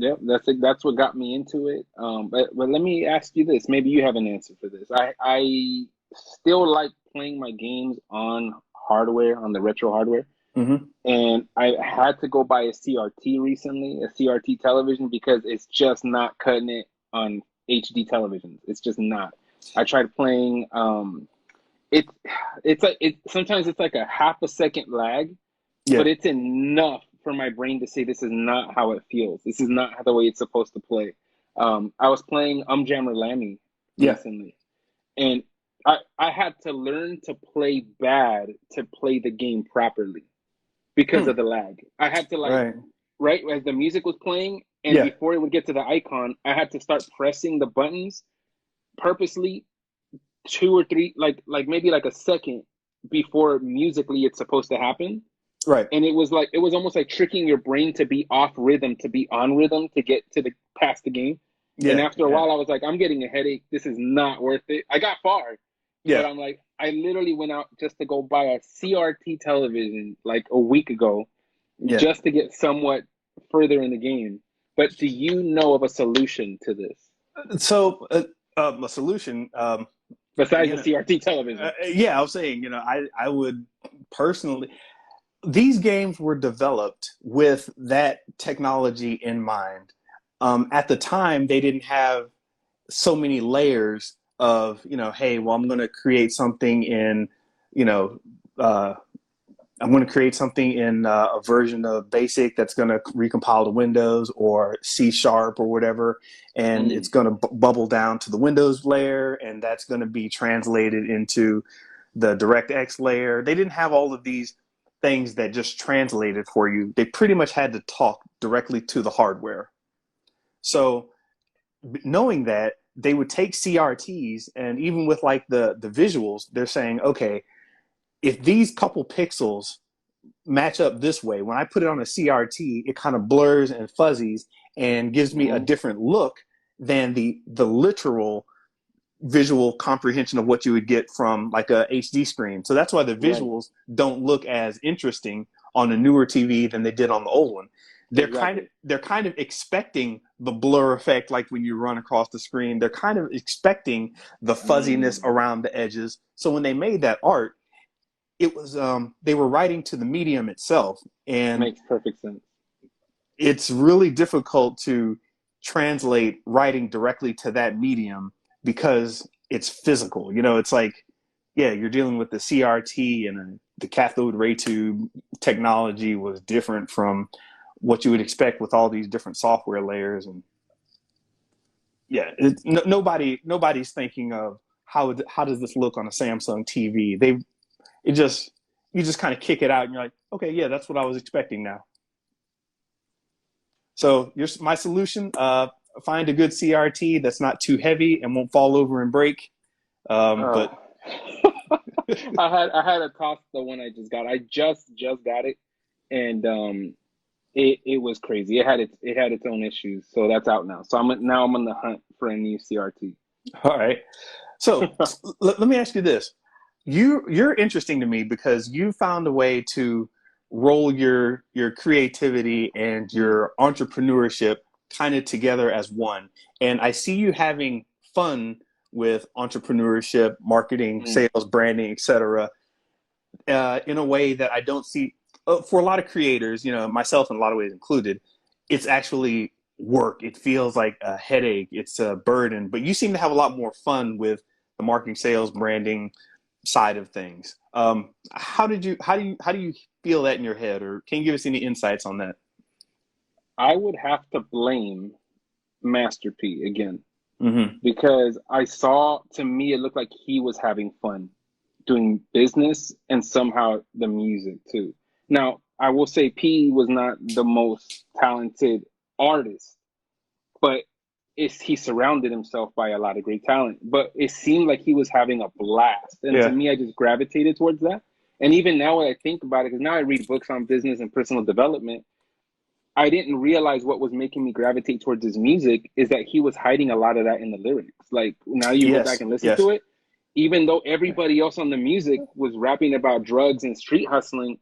Yep, that's it. That's what got me into it. But let me ask you this. Maybe you have an answer for this. I still like playing my games on hardware, on the retro hardware. Hmm. And I had to go buy a CRT recently, a CRT television, because it's just not cutting it on HD televisions. It's just not. I tried playing. It it's like sometimes it's like a half a second lag, Yeah, but it's enough for my brain to say this is not how it feels. This is not the way it's supposed to play. I was playing Jammer Lammy yeah, recently, and I had to learn to play bad to play the game properly because hmm. of the lag. I had to like Right, right as the music was playing, and yeah, before it would get to the icon, I had to start pressing the buttons purposely two or three, like maybe like a second before musically it's supposed to happen. right, And it was almost like tricking your brain to be off rhythm to be on rhythm to get to the past the game. And Yeah, after a yeah, while, I was like, I'm getting a headache. This is not worth it. I got far, but yeah. I'm like, I literally went out just to go buy a CRT television like a week ago, Yeah. just to get somewhat further in the game. But do you know of a solution to this So a solution, besides you the know, CRT television? yeah, I was saying, I would personally. These games were developed with that technology in mind. At the time, they didn't have so many layers of, hey, well, I'm going to create something in, you know, uh, I'm going to create something in a version of BASIC that's going to recompile to Windows or C Sharp or whatever, and it's Mm, going to bubble down to the Windows layer, and that's going to be translated into the DirectX layer. They didn't have all of these things that just translated for you. They pretty much had to talk directly to the hardware. So knowing that, they would take CRTs, and even with like the visuals, they're saying, okay, if these couple pixels match up this way, when I put it on a CRT, it kind of blurs and fuzzies and gives me a mm, different look than the literal visual comprehension of what you would get from like a HD screen. So that's why the right. visuals don't look as interesting on a newer TV than they did on the old one. Exactly. They're kind of expecting the blur effect, like when you run across the screen. They're kind of expecting the fuzziness Mm, around the edges. So when they made that art, it was they were writing to the medium itself, and makes perfect sense. it's really difficult to translate writing directly to that medium because it's physical. It's like, yeah, you're dealing with the CRT, and the cathode ray tube technology was different from what you would expect with all these different software layers. And yeah, nobody's thinking of how does this look on a Samsung TV. It just you just kind of kick it out, and you're like, okay, yeah, that's what I was expecting now. So my solution: find a good CRT that's not too heavy and won't fall over and break. Uh, But I had to toss the one I just got. I just got it, and it was crazy. It had its own issues, so that's out now. So I'm on the hunt for a new CRT. all right. So let me ask you this: you're interesting to me because you found a way to roll your creativity and your entrepreneurship kind of together as one. And I see you having fun with entrepreneurship, marketing, Mm, sales, branding, etc. In a way that I don't see for a lot of creators, myself in a lot of ways included. It's actually work. It feels like a headache. It's a burden. But you seem to have a lot more fun with the marketing, sales, branding side of things. How do you feel that in your head, or can you give us any insights on that? I would have to blame Master P again Mm-hmm. because I saw to me it looked like he was having fun doing business and somehow the music too. Now, I will say P was not the most talented artist, but he surrounded himself by a lot of great talent. But it seemed like he was having a blast, and to Yeah. me, I just gravitated towards that. And even now, when I think about it, because now I read books on business and personal development, I didn't realize what was making me gravitate towards his music is that he was hiding a lot of that in the lyrics. Like now you go back Yes. and listen Yes. to it, even though everybody else on the music was rapping about drugs and street hustling,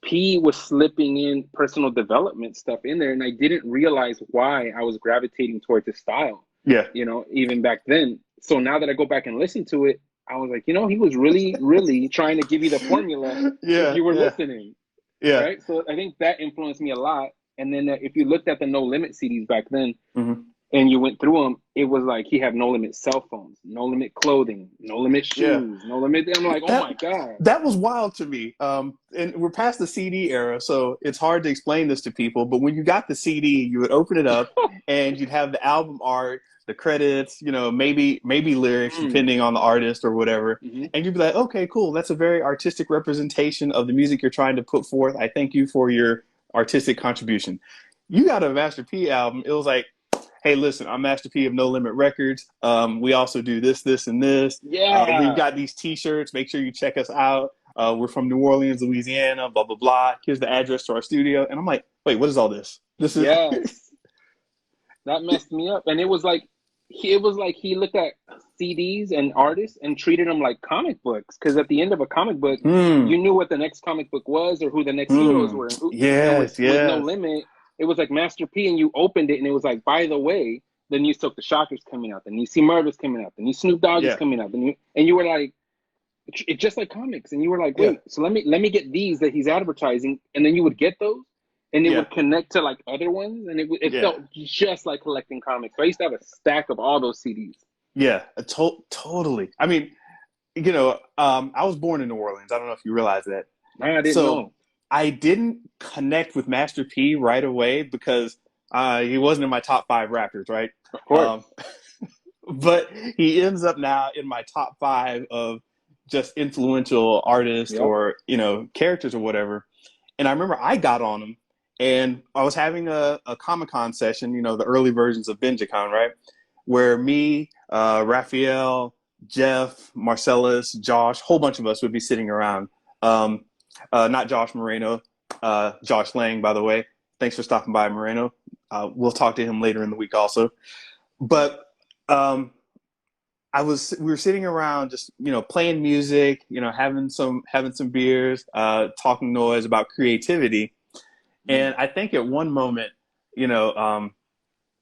P was slipping in personal development stuff in there, and I didn't realize why I was gravitating towards his style, Yeah. even back then. So now that I go back and listen to it, I was like, he was really, really trying to give you the formula if Yeah. you were Yeah. listening, Yeah. right? So I think that influenced me a lot. And then if you looked at the No Limit CDs back then, Mm-hmm. and you went through them, it was like he had no limit cell phones, no limit clothing, no limit Yeah. shoes, no limit. I'm like, oh That my God. that was wild to me. And we're past the CD era, so it's hard to explain this to people. But when you got the CD, you would open it up, and you'd have the album art, the credits, maybe lyrics, Mm, depending on the artist or whatever. hmm. And you'd be like, okay, cool. That's a very artistic representation of the music you're trying to put forth. I thank you for your artistic contribution. You got a Master P album. It was like, hey, listen, I'm Master P of No Limit Records. We also do this, this, and this. We've Yeah. got these T-shirts. Make sure you check us out. We're from New Orleans, Louisiana. Blah blah blah. Here's the address to our studio. And I'm like, wait, what is all this? This is Yes. That messed me up. And it was like it was like he looked at CDs and artists and treated them like comic books. Because at the end of a comic book, Hmm. you knew what the next comic book was or who the next heroes Hmm. were, and who. And Yes. with No Yes. Limit, it was like Master P, and you opened it, and it was like, by the way, the new Silk the Shockers coming out, the new C Murder's coming out, the new Snoop Dogg is Yeah. coming out, and you were like, it's just like comics, and you were like, Yeah. wait, so let me get these that he's advertising, and then you would get those, and it Yeah. would connect to like other ones, and it Yeah. felt just like collecting comics. So I used to have a stack of all those CDs. Yeah. Totally. I mean, I was born in New Orleans. I don't know if you realize that. I didn't So know. I didn't connect with Master P right away because he wasn't in my top five rappers, right? Of course. Um, but he ends up now in my top five of just influential artists Yep. or characters or whatever. And I remember I got on him, and I was having a Comic Con session, the early versions of BenjaCon, right? Where me, Raphael, Jeff, Marcellus, Josh, whole bunch of us would be sitting around. Um, not Josh Moreno, Josh Lang, by the way. Thanks for stopping by, Moreno. We'll talk to him later in the week also. But um, we were sitting around just playing music, having some beers, talking noise about creativity. And I think at one moment, you know, um,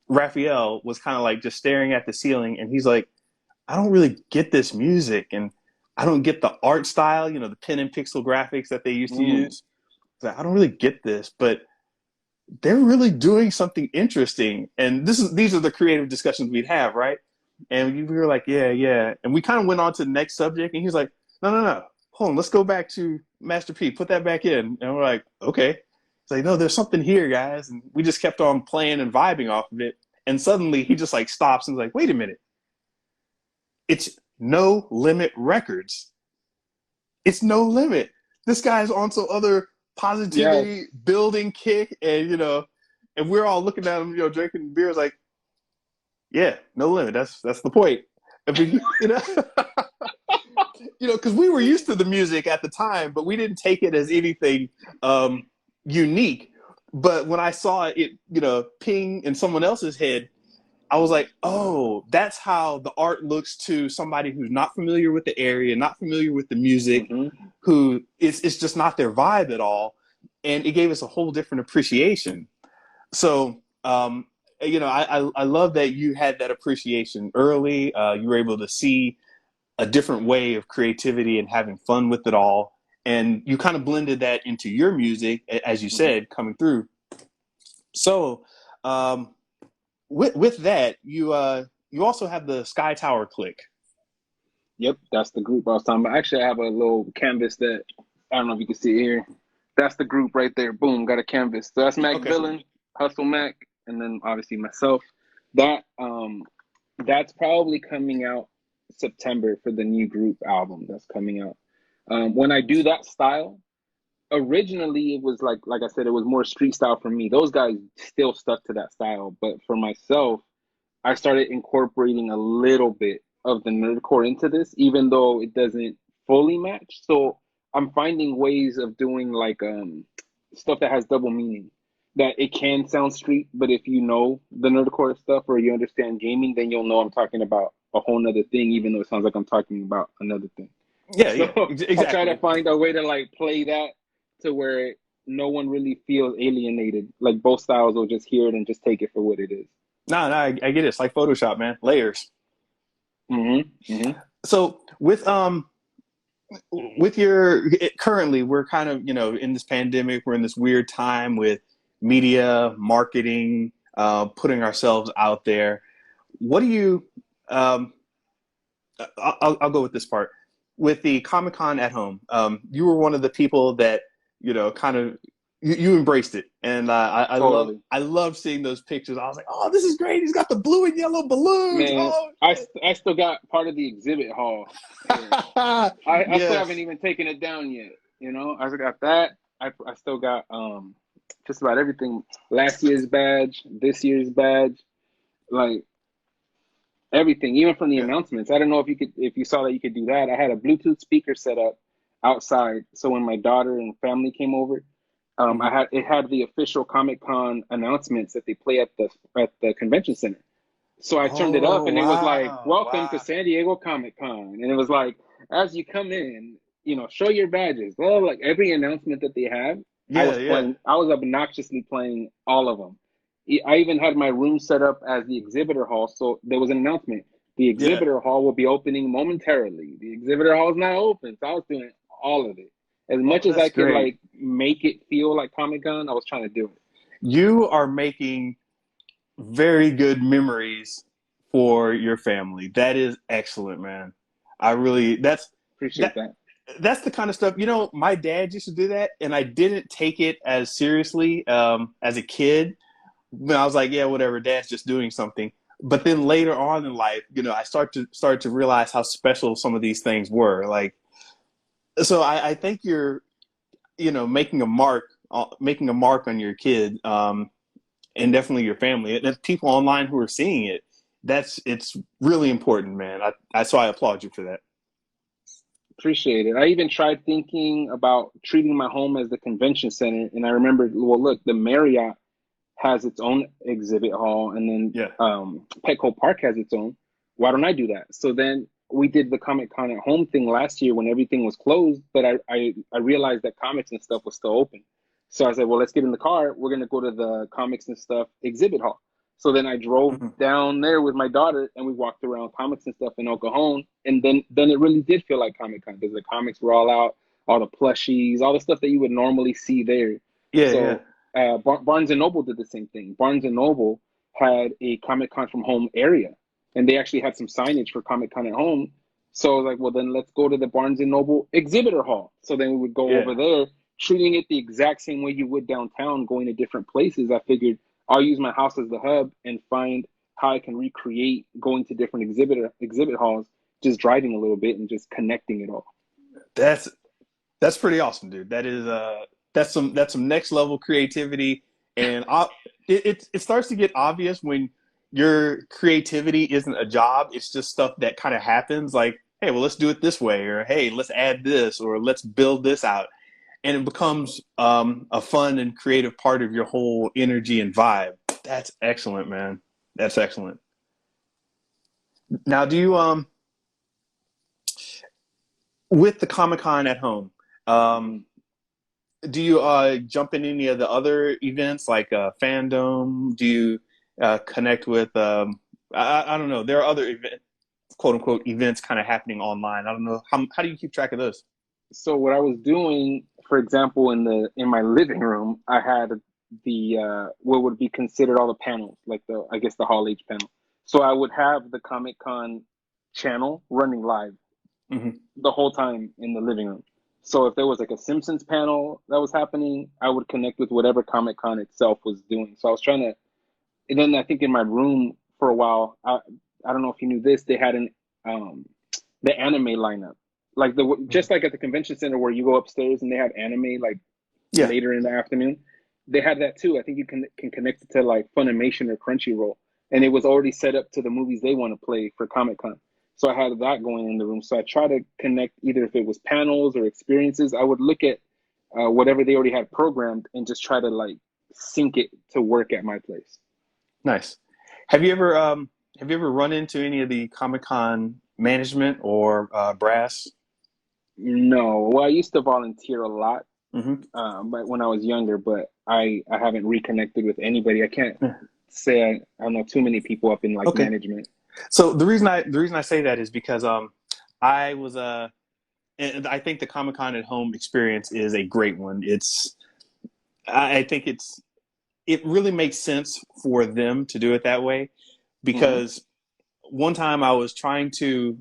Raphael was kind of like just staring at the ceiling, and he's like, I don't really get this music, and I don't get the art style, the pen and pixel graphics that they used to Mm. use. I don't really get this, but they're really doing something interesting. And these are the creative discussions we'd have, right? And we were like, yeah, yeah. And we kind of went on to the next subject, and he's like, no, no, no, hold on, let's go back to Master P, put that back in. And we're like, okay. It's like, no, there's something here, guys. And we just kept on playing and vibing off of it. And suddenly he just like stops and is like, wait a minute, it's No Limit Records. It's No Limit. This guy's on some other Yes. positivity building kick, and and we're all looking at him, drinking beers, like, yeah, no limit. That's the point. I mean, because we were used to the music at the time, but we didn't take it as anything um, unique. But when I saw it, ping in someone else's head, I was like, oh, that's how the art looks to somebody who's not familiar with the area, not familiar with the music, Mm-hmm. who it's just not their vibe at all. And it gave us a whole different appreciation. So, I love that you had that appreciation early. You were able to see a different way of creativity and having fun with it all. And you kind of blended that into your music, as you Mm-hmm. said, coming through. So, um, with that, you also have the Sky Tower click. Yep, that's the group I was talking about. Actually, I have a little canvas that I don't know if you can see it here. That's the group right there. Boom, got a canvas. So that's Mac Okay. Villain, Hustle Mac, and then obviously myself. That that's probably coming out September for the new group album that's coming out. When I do that style, originally it was like I said, it was more street style for me. Those guys still stuck to that style, but for myself, I started incorporating a little bit of the nerdcore into this, even though it doesn't fully match. So I'm finding ways of doing like stuff that has double meaning. That it can sound street, but if you know the nerdcore stuff or you understand gaming, then you'll know I'm talking about a whole nother thing, even though it sounds like I'm talking about another thing. Yeah, So yeah, I try to exactly. find a way to like play that to where no one really feels alienated. Like both styles will just hear it and just take it for what it is. No, no, I get it. It's like Photoshop, man. Layers. Mm-hmm. Mm-hmm. So with currently, we're kind of in this pandemic, we're in this weird time with media marketing, putting ourselves out there. What do you um, I'll go with this part. With the Comic Con at home, you were one of the people that kind of you embraced it, and Totally. I love seeing those pictures. I was like, oh, this is great. He's got the blue and yellow balloons. Man, Oh, I still got part of the exhibit hall here. I still haven't yes, even taken it down yet. You know, I still got that. I still got just about everything. Last year's badge, this year's badge, like everything, even from the yeah. announcements. I don't know if you saw that you could do that. I had a Bluetooth speaker set up outside, so when my daughter and family came over, Mm-hmm. it had the official Comic Con announcements that they play at the convention center. So I turned it up Oh, and it was like, wow. welcome to Wow. San Diego Comic Con. And it was like, as you come in, show your badges. Well, like every announcement that they had, Yeah, yeah. I was obnoxiously playing all of them. I even had my room set up as the exhibitor hall. So there was an announcement. The Yeah. exhibitor hall will be opening momentarily. The exhibitor hall is not open. So I was doing all of it. As Oh, much as I that's could great. like make it feel like Comic Con, I was trying to do it. You are making very good memories for your family. That is excellent, man. I really Appreciate that that. that's the kind of stuff. My dad used to do that, and I didn't take it as seriously as a kid. When I was like, yeah, whatever, dad's just doing something. But then later on in life, I start to realize how special some of these things were. Like, so I think you're, making a mark on your kid, and definitely your family. And people online who are seeing it, it's really important, man. So I applaud you for that. Appreciate it. I even tried thinking about treating my home as the convention center, and I remembered, well, look, the Marriott has its own exhibit hall, and then Yeah. Petco Park has its own. Why don't I do that? So then we did the Comic Con at home thing last year when everything was closed, but I realized that comics and stuff was still open. So I said, well, let's get in the car. We're gonna go to the comics and stuff exhibit hall. So then I drove Mhm. down there with my daughter, and we walked around comics and stuff in El Cajon, and then it really did feel like Comic Con because the comics were all out, all the plushies, all the stuff that you would normally see there. Yeah, yeah, So Barnes and Noble did the same thing. Barnes and Noble had a Comic Con from home area, and they actually had some signage for Comic Con at home. So I was like, well, then let's go to the Barnes and Noble exhibitor hall. So then we would go yeah. over there, treating it the exact same way you would downtown, going to different places. I figured I'll use my house as the hub and find how I can recreate going to different exhibit halls, just driving a little bit and just connecting it all. That's That's pretty awesome, dude. That's some next level creativity, and it starts to get obvious when your creativity isn't a job. It's just stuff that kind of happens. Like, hey, well, let's do it this way, or hey, let's add this, or let's build this out, and it becomes a fun and creative part of your whole energy and vibe. That's excellent, man. That's excellent. Now, do you with the Comic Con at home? Um, do you jump in any of the other events like fandom? Do you connect with I don't know. There are other quote unquote events kind of happening online. I don't know how do you keep track of those? So what I was doing, for example, in my living room, I had the what would be considered all the panels, like the I guess the Hall H panel. So I would have the Comic Con channel running live Hmm. the whole time in the living room. So if there was like a Simpsons panel that was happening, I would connect with whatever Comic Con itself was doing. So I was trying to, and then I think in my room for a while, I don't know if you knew this, they had an the anime lineup, like the just like at the convention center where you go upstairs and they have anime like Yeah, later in the afternoon. They have that too. I think you can connect it to like Funimation or Crunchyroll, and it was already set up to the movies they want to play for Comic Con. So I had that going in the room. So I try to connect either if it was panels or experiences. I would look at whatever they already had programmed and just try to like sync it to work at my place. nice. Have you ever run into any of the Comic Con management or brass? No, well, I used to volunteer a lot, Hmm. but when I was younger, but I haven't reconnected with anybody. I can't say I don't know too many people up in like Okay. management. So the reason I say that is because I was and I think the Comic Con at home experience is a great one. I think it really makes sense for them to do it that way Hmm. because one time I was trying to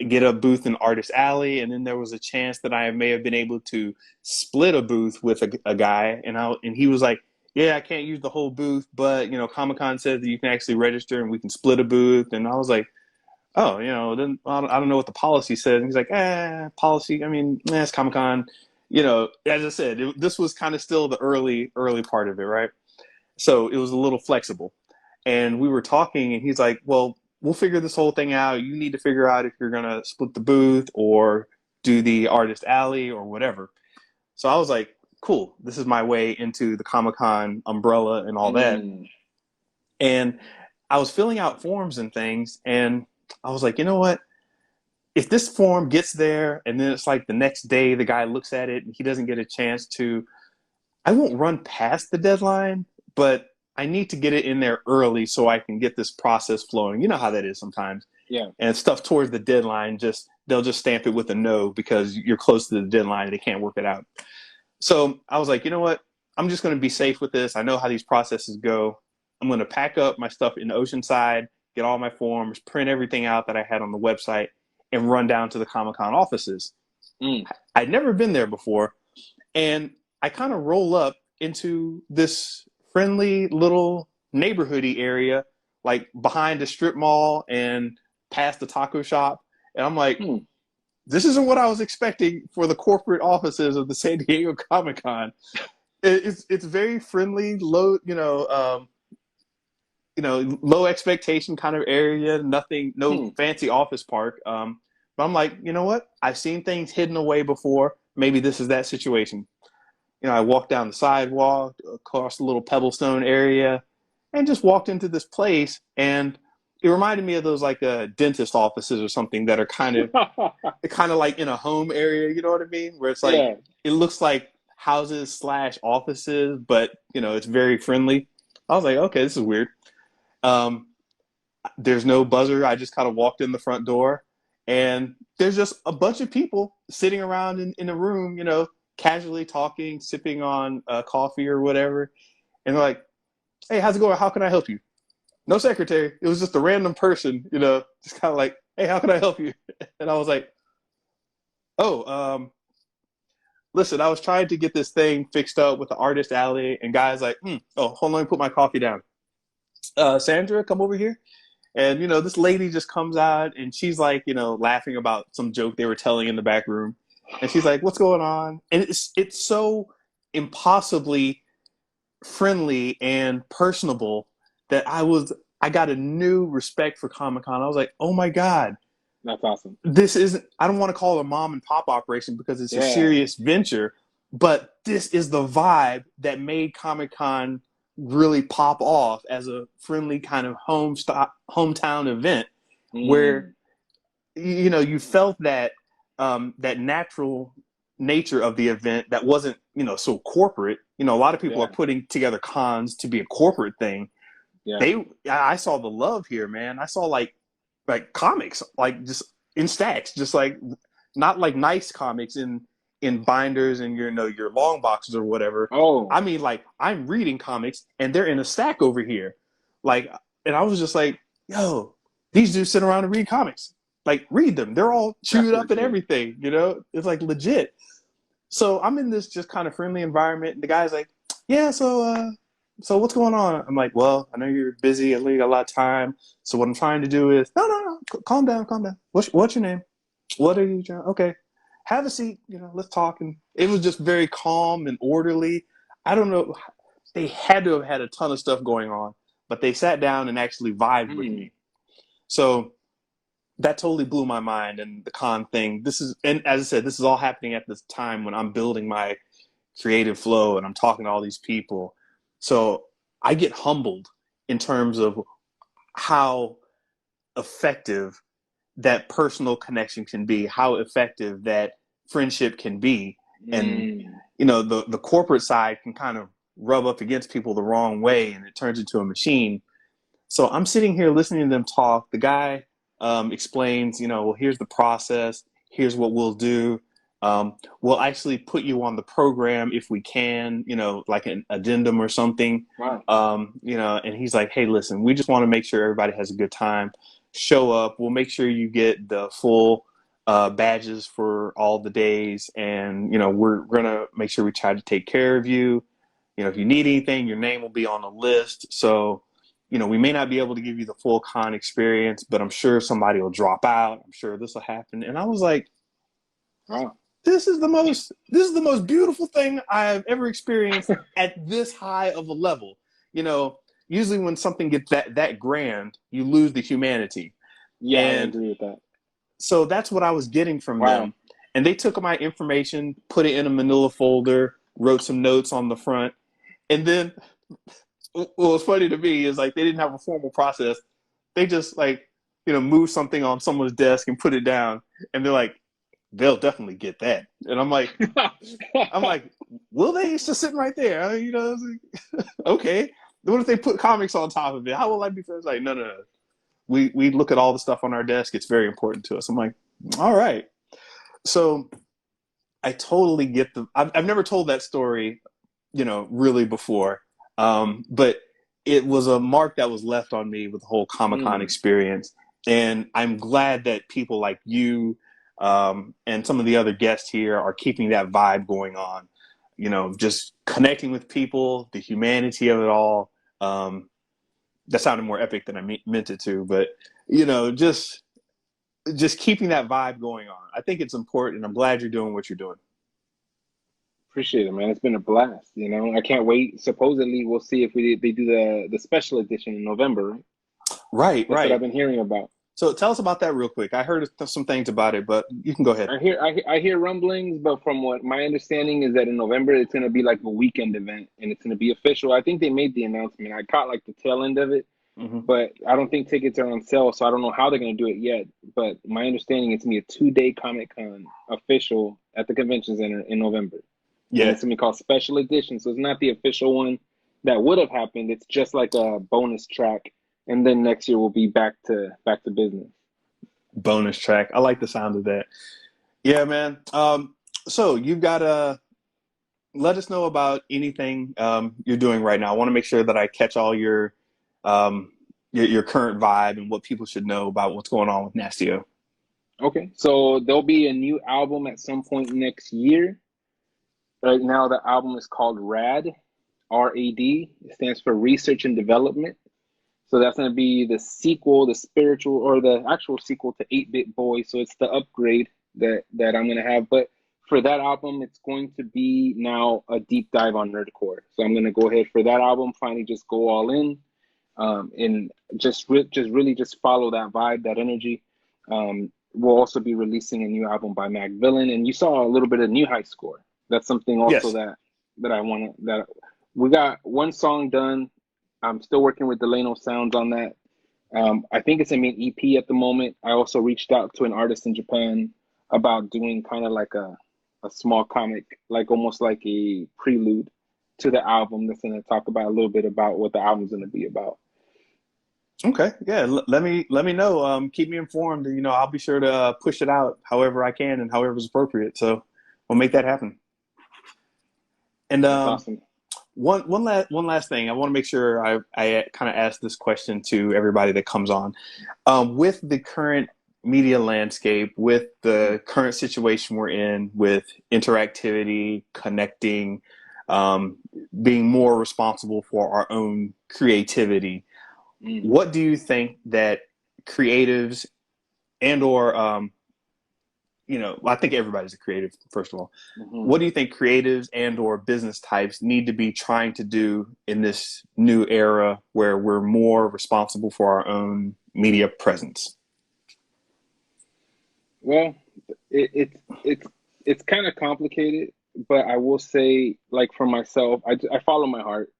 get a booth in Artist Alley, and then there was a chance that I may have been able to split a booth with a guy, and he was like, "Yeah, I can't use the whole booth, but Comic Con says that you can actually register and we can split a booth." And I was like, "Oh, then I don't know what the policy says." And he's like, policy. I mean, it's Comic Con." As I said, this was kind of still the early part of it, right? So it was a little flexible. And we were talking, and he's like, "Well, we'll figure this whole thing out. You need to figure out if you're going to split the booth or do the artist alley or whatever." So I was like, "Cool. This is my way into the Comic Con umbrella and all that." Mm. And I was filling out forms and things, and I was like, you know what? If this form gets there and then it's like the next day the guy looks at it and he doesn't get a chance to, I won't run past the deadline, but I need to get it in there early so I can get this process flowing. You know how that is sometimes. Yeah. And stuff towards the deadline, just they'll just stamp it with a no because you're close to the deadline and they can't work it out. So I was like, you know what? I'm just going to be safe with this. I know how these processes go. I'm going to pack up my stuff in Oceanside, get all my forms, print everything out that I had on the website, and run down to the Comic-Con offices. Mm. I'd never been there before. And I kind of roll up into this friendly little neighborhoody area, like behind a strip mall and past the taco shop. And I'm like, Mm. this isn't what I was expecting for the corporate offices of the San Diego Comic-Con. It's very friendly, low, low expectation kind of area. Nothing, no Mm. fancy office park. But I'm like, you know what? I've seen things hidden away before. Maybe this is that situation. I walked down the sidewalk, across the little Pebblestone area, and just walked into this place. And it reminded me of those like dentist offices or something that are kind of like in a home area. You know what I mean? Where it's like Yeah. it looks like houses / offices, but it's very friendly. I was like, okay, this is weird. Um, there's no buzzer. I just kind of walked in the front door, and there's just a bunch of people sitting around in a room, casually talking, sipping on coffee or whatever. And they're like, hey, how's it going? How can I help you? No secretary. It was just a random person, just kind of like, hey, how can I help you? And I was like, oh, listen, I was trying to get this thing fixed up with the artist alley. And guys like, oh, hold on, let me put my coffee down. Sandra, come over here. And, this lady just comes out and she's like, laughing about some joke they were telling in the back room. And she's like, what's going on? And it's so impossibly friendly and personable that I got a new respect for Comic-Con. I was like, oh my God, That's awesome. this isn't, I don't want to call it a mom and pop operation because it's a Yeah. serious venture, but this is the vibe that made Comic-Con really pop off as a friendly kind of hometown event where you felt that that natural nature of the event that wasn't so corporate. A lot of people Yeah. are putting together cons to be a corporate thing. Yeah. I saw the love here, man. I saw like comics, like just in stacks, just like not like nice comics in binders and your long boxes or whatever. Oh. I mean, like I'm reading comics and they're in a stack over here, like, and I was just like, yo, these dudes sit around and read comics, like read them. They're all chewed That's up and legit. everything, it's like legit. So I'm in this just kind of friendly environment, and the guy's like, yeah, so what's going on? I'm like, well, I know you're busy. I know you got a lot of time. So what I'm trying to do is, no, calm down, calm down. What's your name? What are you trying? Okay, have a seat. Let's talk. And it was just very calm and orderly. I don't know. They had to have had a ton of stuff going on, but they sat down and actually vibed with me. So that totally blew my mind. And the con thing. And as I said, this is all happening at this time when I'm building my creative flow and I'm talking to all these people. So I get humbled in terms of how effective that personal connection can be, how effective that friendship can be. And, the corporate side can kind of rub up against people the wrong way and it turns into a machine. So I'm sitting here listening to them talk. The guy explains, well, here's the process. Here's what we'll do. We'll actually put you on the program if we can, like an addendum or something. Wow. And he's like, hey, listen, we just want to make sure everybody has a good time. Show up. We'll make sure you get the full badges for all the days. And, we're going to make sure we try to take care of you. If you need anything, your name will be on the list. So, we may not be able to give you the full con experience, but I'm sure somebody will drop out. I'm sure this will happen. And I was like, wow. This is the most beautiful thing I've ever experienced at this high of a level. Usually when something gets that grand, you lose the humanity. Yeah, And I agree with that. So that's what I was getting from Wow. them. And they took my information, put it in a manila folder, wrote some notes on the front. And then Well, what's funny to me is like they didn't have a formal process. They just like, move something on someone's desk and put it down, and they're like, they'll definitely get that. And I'm like, will they? It's just sitting right there. It's like, okay. What if they put comics on top of it? How will I be? It's like, no, no, no. We look at all the stuff on our desk. It's very important to us. I'm like, all right. So I totally get I've never told that story, really before. But it was a mark that was left on me with the whole Comic-Con Mm, experience. And I'm glad that people like you, and some of the other guests here are keeping that vibe going on, just connecting with people, the humanity of it all. That sounded more epic than I meant it to, but just keeping that vibe going on. I think it's important. I'm glad you're doing what you're doing. appreciate it, man. It's been a blast. I can't wait. Supposedly, we'll see if they do the special edition in November, right? Right, That's what right. I've been hearing about. So tell us about that real quick. I heard some things about it, but you can go ahead. I hear rumblings, but from what my understanding is that in November it's gonna be like a weekend event and it's gonna be official. I think they made the announcement. I caught like the tail end of it, Hmm. but I don't think tickets are on sale, so I don't know how they're gonna do it yet. But my understanding is it's gonna be a 2-day Comic Con official at the convention center in November, and Yeah, it's gonna be called Special Edition. So it's not the official one that would have happened. It's just like a bonus track, and then next year we'll be back to business. bonus track. I like the sound of that. Yeah, man. So you've got to let us know about anything you're doing right now. I want to make sure that I catch all um, your current vibe and what people should know about what's going on with Nastio. Okay, so there'll be a new album at some point next year. Right now, the album is called RAD, RAD. It stands for Research and Development. So that's going to be the sequel, the spiritual or the actual sequel to 8-Bit Boy. So it's the upgrade that I'm going to have. But for that album, it's going to be now a deep dive on Nerdcore. So I'm going to go ahead for that album, finally just go all in, and just really just follow that vibe, that energy. We'll also be releasing a new album by Mac Villain, and you saw a little bit of New High Score. That's something also Yes. that I want to that we got one song done. I'm still working with Delano Sounds on that. I think it's in an EP at the moment. I also reached out to an artist in Japan about doing kind of like a small comic, like almost like a prelude to the album that's going to talk about a little bit about what the album's going to be about. Okay. Yeah. Let me know. Keep me informed. I'll be sure to push it out however I can and however is appropriate. So we'll make that happen. And That's awesome. one last thing. I want to make sure I kind of ask this question to everybody that comes on. With the current media landscape, with the current situation we're in, with interactivity, connecting, um, being more responsible for our own creativity, Mm. what do you think that creatives and or I think everybody's a creative, first of all. Hmm. What do you think creatives and or business types need to be trying to do in this new era where we're more responsible for our own media presence? Well, it's it's kind of complicated, but I will say, like for myself, I follow my heart.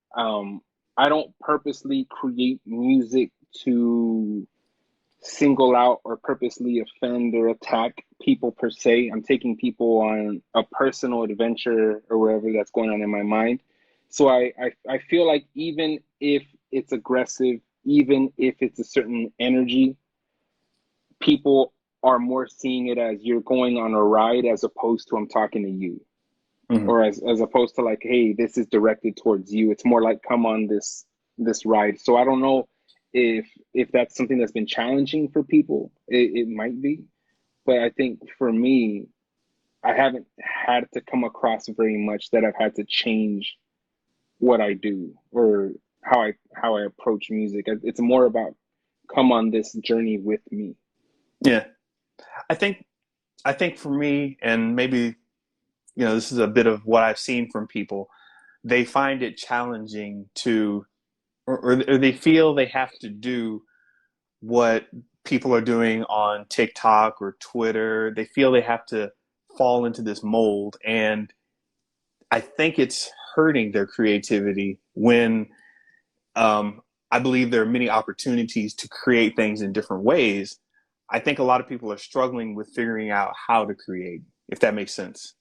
I don't purposely create music to single out or purposely offend or attack people per se. I'm taking people on a personal adventure or wherever that's going on in my mind. So I feel like even if it's aggressive, even if it's a certain energy, people are more seeing it as you're going on a ride as opposed to I'm talking to you. Hmm. Or as opposed to like, hey, this is directed towards you. It's more like come on this ride. So I don't know if that's something that's been challenging for people. It might be, but I think for me, I haven't had to come across very much that I've had to change what I do or how I approach music. It's more about come on this journey with me. Yeah, I think I think for me, and maybe this is a bit of what I've seen from people. They find it challenging to, or they feel they have to do what people are doing on TikTok or Twitter. They feel they have to fall into this mold. And I think it's hurting their creativity when I believe there are many opportunities to create things in different ways. I think a lot of people are struggling with figuring out how to create, if that makes sense.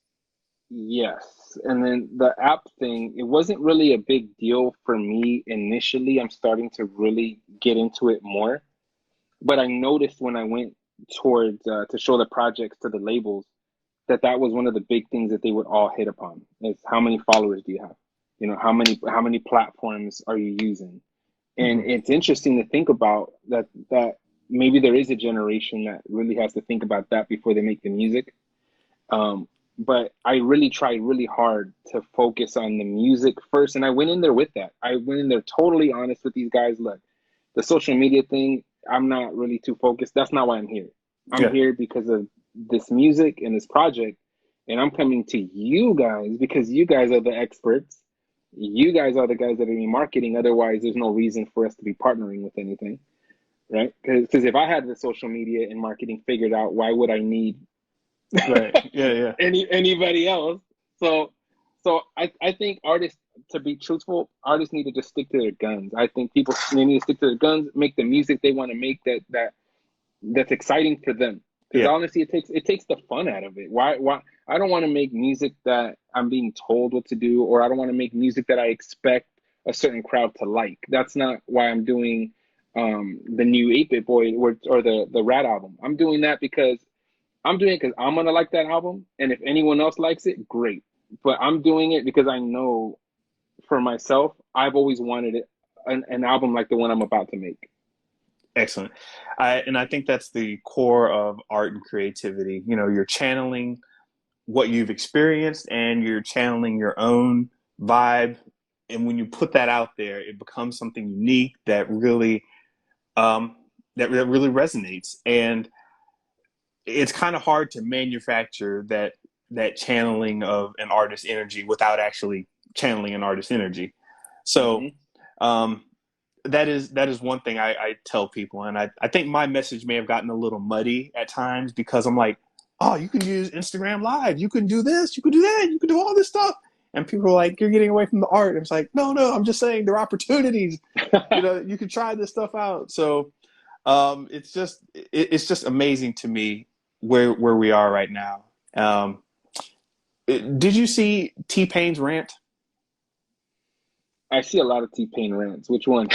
Yes. And then the app thing, it wasn't really a big deal for me initially. I'm starting to really get into it more. But I noticed when I went towards to show the projects to the labels that that was one of the big things that they would all hit upon is how many followers do you have? You know, how many platforms are you using? And Mm-hmm. it's interesting to think about that maybe there is a generation that really has to think about that before they make the music. Um, but I really tried really hard to focus on the music first, and I went in there with that. I went in there totally honest with these guys. Look, the social media thing, I'm not really too focused. That's not why I'm here. I'm Yeah. here because of this music and this project, and I'm coming to you guys because you guys are the experts. You guys are the guys that are in marketing. Otherwise, there's no reason for us to be partnering with anything, right? Because if I had the social media and marketing figured out, why would I need Right. Yeah. Yeah. anybody else? So so I think artists, to be truthful, artists need to just stick to their guns. I think people, they need to stick to their guns, make the music they want to make that's exciting for them. Because Yeah. honestly, it takes the fun out of it. Why I don't want to make music that I'm being told what to do, or I don't want to make music that I expect a certain crowd to like. That's not why I'm doing the new 8-Bit Boy or the Rat album. I'm doing that because I'm doing it because I'm gonna like that album, and if anyone else likes it, great. But I'm doing it because I know for myself, I've always wanted an album like the one I'm about to make. Excellent. And I think that's the core of art and creativity. You know, you're channeling what you've experienced and you're channeling your own vibe. And when you put that out there, it becomes something unique um, that really resonates. And it's kind of hard to manufacture that channeling of an artist's energy without actually channeling an artist's energy. So Hmm. um, that is one thing I tell people, and I think my message may have gotten a little muddy at times because I'm like, oh, you can use Instagram Live, you can do this, you can do that, you can do all this stuff, and people are like, you're getting away from the art. And it's like, no, I'm just saying there are opportunities. You know, you can try this stuff out. So it's just amazing to me where we are right now. Did you see T Pain's rant? I see a lot of T-Pain rants. Which one?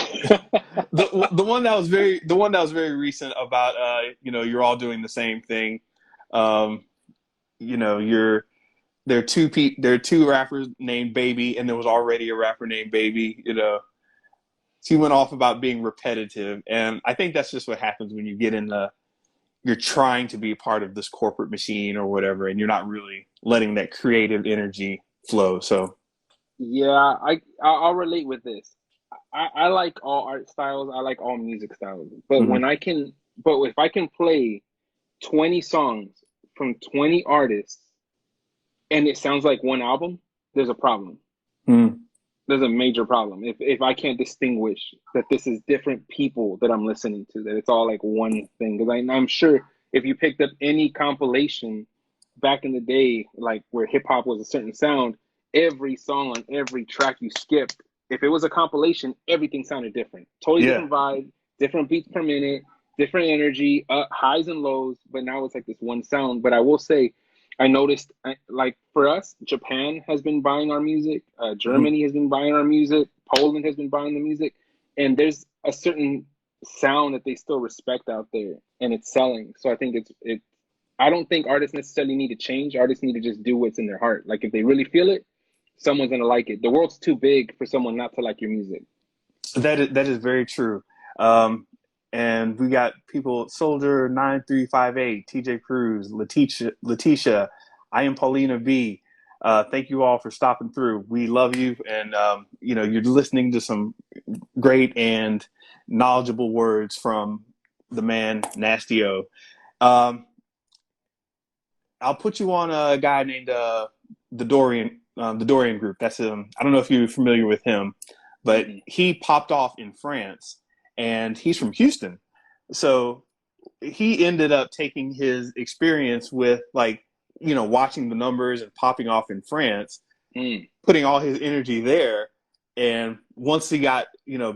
The one that was very recent about you're all doing the same thing. Um, you know, there are two rappers named Baby, and there was already a rapper named Baby. You know, she went off about being repetitive, and I think that's just what happens when you get in the you're trying to be part of this corporate machine or whatever, and you're not really letting that creative energy flow. So, Yeah, I'll relate with this. I like all art styles. I like all music styles. mhm. But if I can play 20 songs from 20 artists and it sounds like one album, there's a problem. Mhm. There's a major problem. If I can't distinguish that this is different people that I'm listening to, that it's all like one thing. Because I'm sure if you picked up any compilation back in the day, like where hip hop was a certain sound, every song on every track you skipped, if it was a compilation, everything sounded different. Totally Yeah, different vibe, different beats per minute, different energy, highs and lows. But now it's like this one sound. But I will say, I noticed, like for us, Japan has been buying our music, mhm. Germany has been buying our music, Poland has been buying the music, and there's a certain sound that they still respect out there, and it's selling. So I think it. I don't think artists necessarily need to change. Artists need to just do what's in their heart. Like if they really feel it, someone's gonna like it. The world's too big for someone not to like your music. That is very true. Um, and we got people Soldier 9358, TJ Cruz, Letitia, I am Paulina B. Thank you all for stopping through. We love you, and you're listening to some great and knowledgeable words from the man Nasty O. Um, I'll put you on a guy named the Dorian Group. That's I don't know if you're familiar with him, but Mm-hmm. he popped off in France, and he's from Houston, so he ended up taking his experience with watching the numbers and popping off in France, Mm. putting all his energy there, And once he got,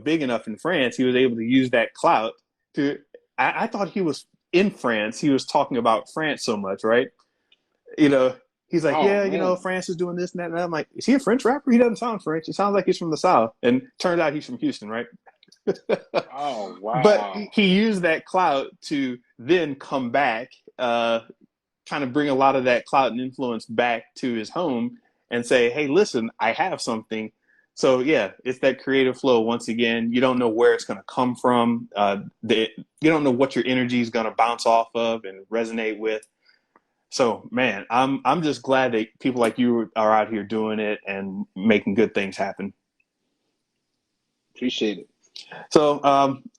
big enough in France, he was able to use that clout to. I thought he was in France. He was talking about France so much, right? You know, he's like, Oh yeah, man. France is doing this and that. And I'm like, is he a French rapper? He doesn't sound French. He sounds like he's from the South. And turns out he's from Houston, right? Oh But wow. he used that clout to then come back, kind of bring a lot of that clout and influence back to his home and say, hey, listen, I have something. So yeah, it's that creative flow. Once again, you don't know where it's going to come from. You don't know what your energy is going to bounce off of and resonate with. So man, I'm just glad that people like you are out here doing it and making good things happen. Appreciate it. So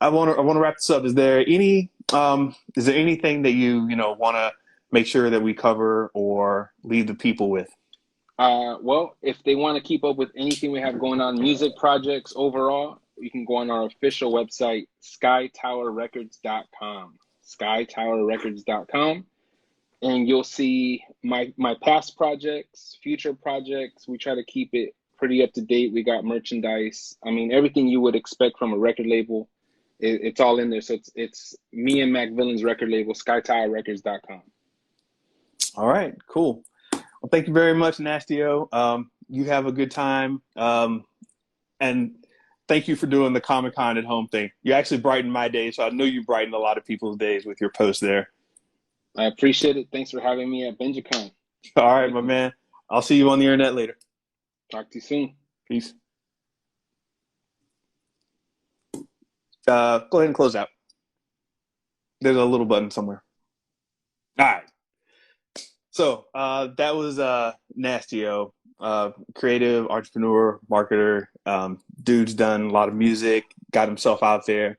I want to wrap this up. Is there anything that you want to make sure that we cover or leave the people with? Well, if they want to keep up with anything we have going on, music projects overall, you can go on our official website, skytowerrecords.com. Skytowerrecords.com. And you'll see my past projects, future projects. We try to keep it pretty up to date. We got merchandise. I mean, everything you would expect from a record label, it's all in there. So it's me and Mac Villain's record label, skytowerrecords.com. All right, cool. Well, thank you very much, Nastio. You have a good time, and thank you for doing the Comic Con at home thing. You actually brightened my day, so I know you brightened a lot of people's days with your post there. I appreciate it. Thanks for having me at BenjaCon. All Have a right, good my one. man. I'll see you on the internet later. Talk to you soon. Peace. Go ahead and close out. There's a little button somewhere. All right. So that was Nastio, creative entrepreneur, marketer. Dude's done a lot of music, got himself out there.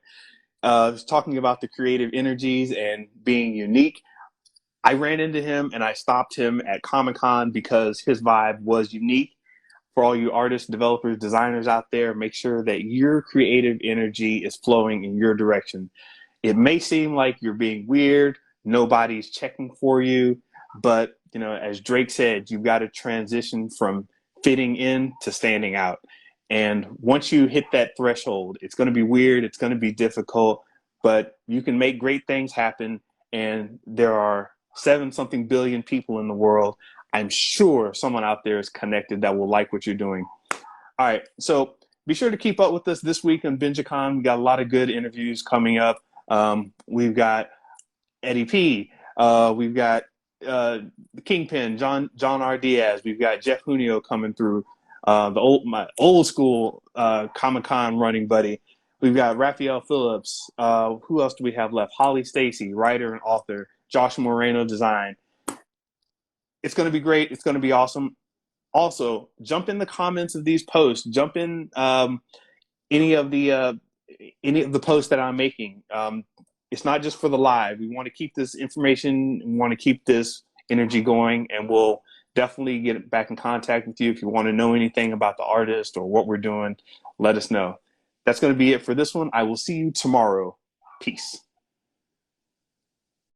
Was talking about the creative energies and being unique. I ran into him and I stopped him at Comic Con because his vibe was unique. For all you artists, developers, designers out there, make sure that your creative energy is flowing in your direction. It may seem like you're being weird, nobody's checking for you, but as Drake said, you've got to transition from fitting in to standing out. And once you hit that threshold, it's going to be weird, it's going to be difficult, but you can make great things happen. And there are 7 something billion people in the world. I'm sure someone out there is connected that will like what you're doing. All right, so be sure to keep up with us this week on BenjaCon. We got a lot of good interviews coming up. We've got Eddie P. We've got the Kingpin, John R. Diaz. We've got Jeff Junio coming through. My old school Comic Con running buddy. We've got Raphael Phillips. Who else do we have left? Holly Stacy, writer and author. Josh Moreno, design. It's going to be great. It's going to be awesome. Also, jump in the comments of these posts. Jump in any of the uh, any of the posts that I'm making. It's not just for the live. We want to keep this information. We want to keep this energy going, and we'll definitely get back in contact with you if you want to know anything about the artist or what we're doing. Let us know. That's going to be it for this one. I will see you tomorrow. Peace.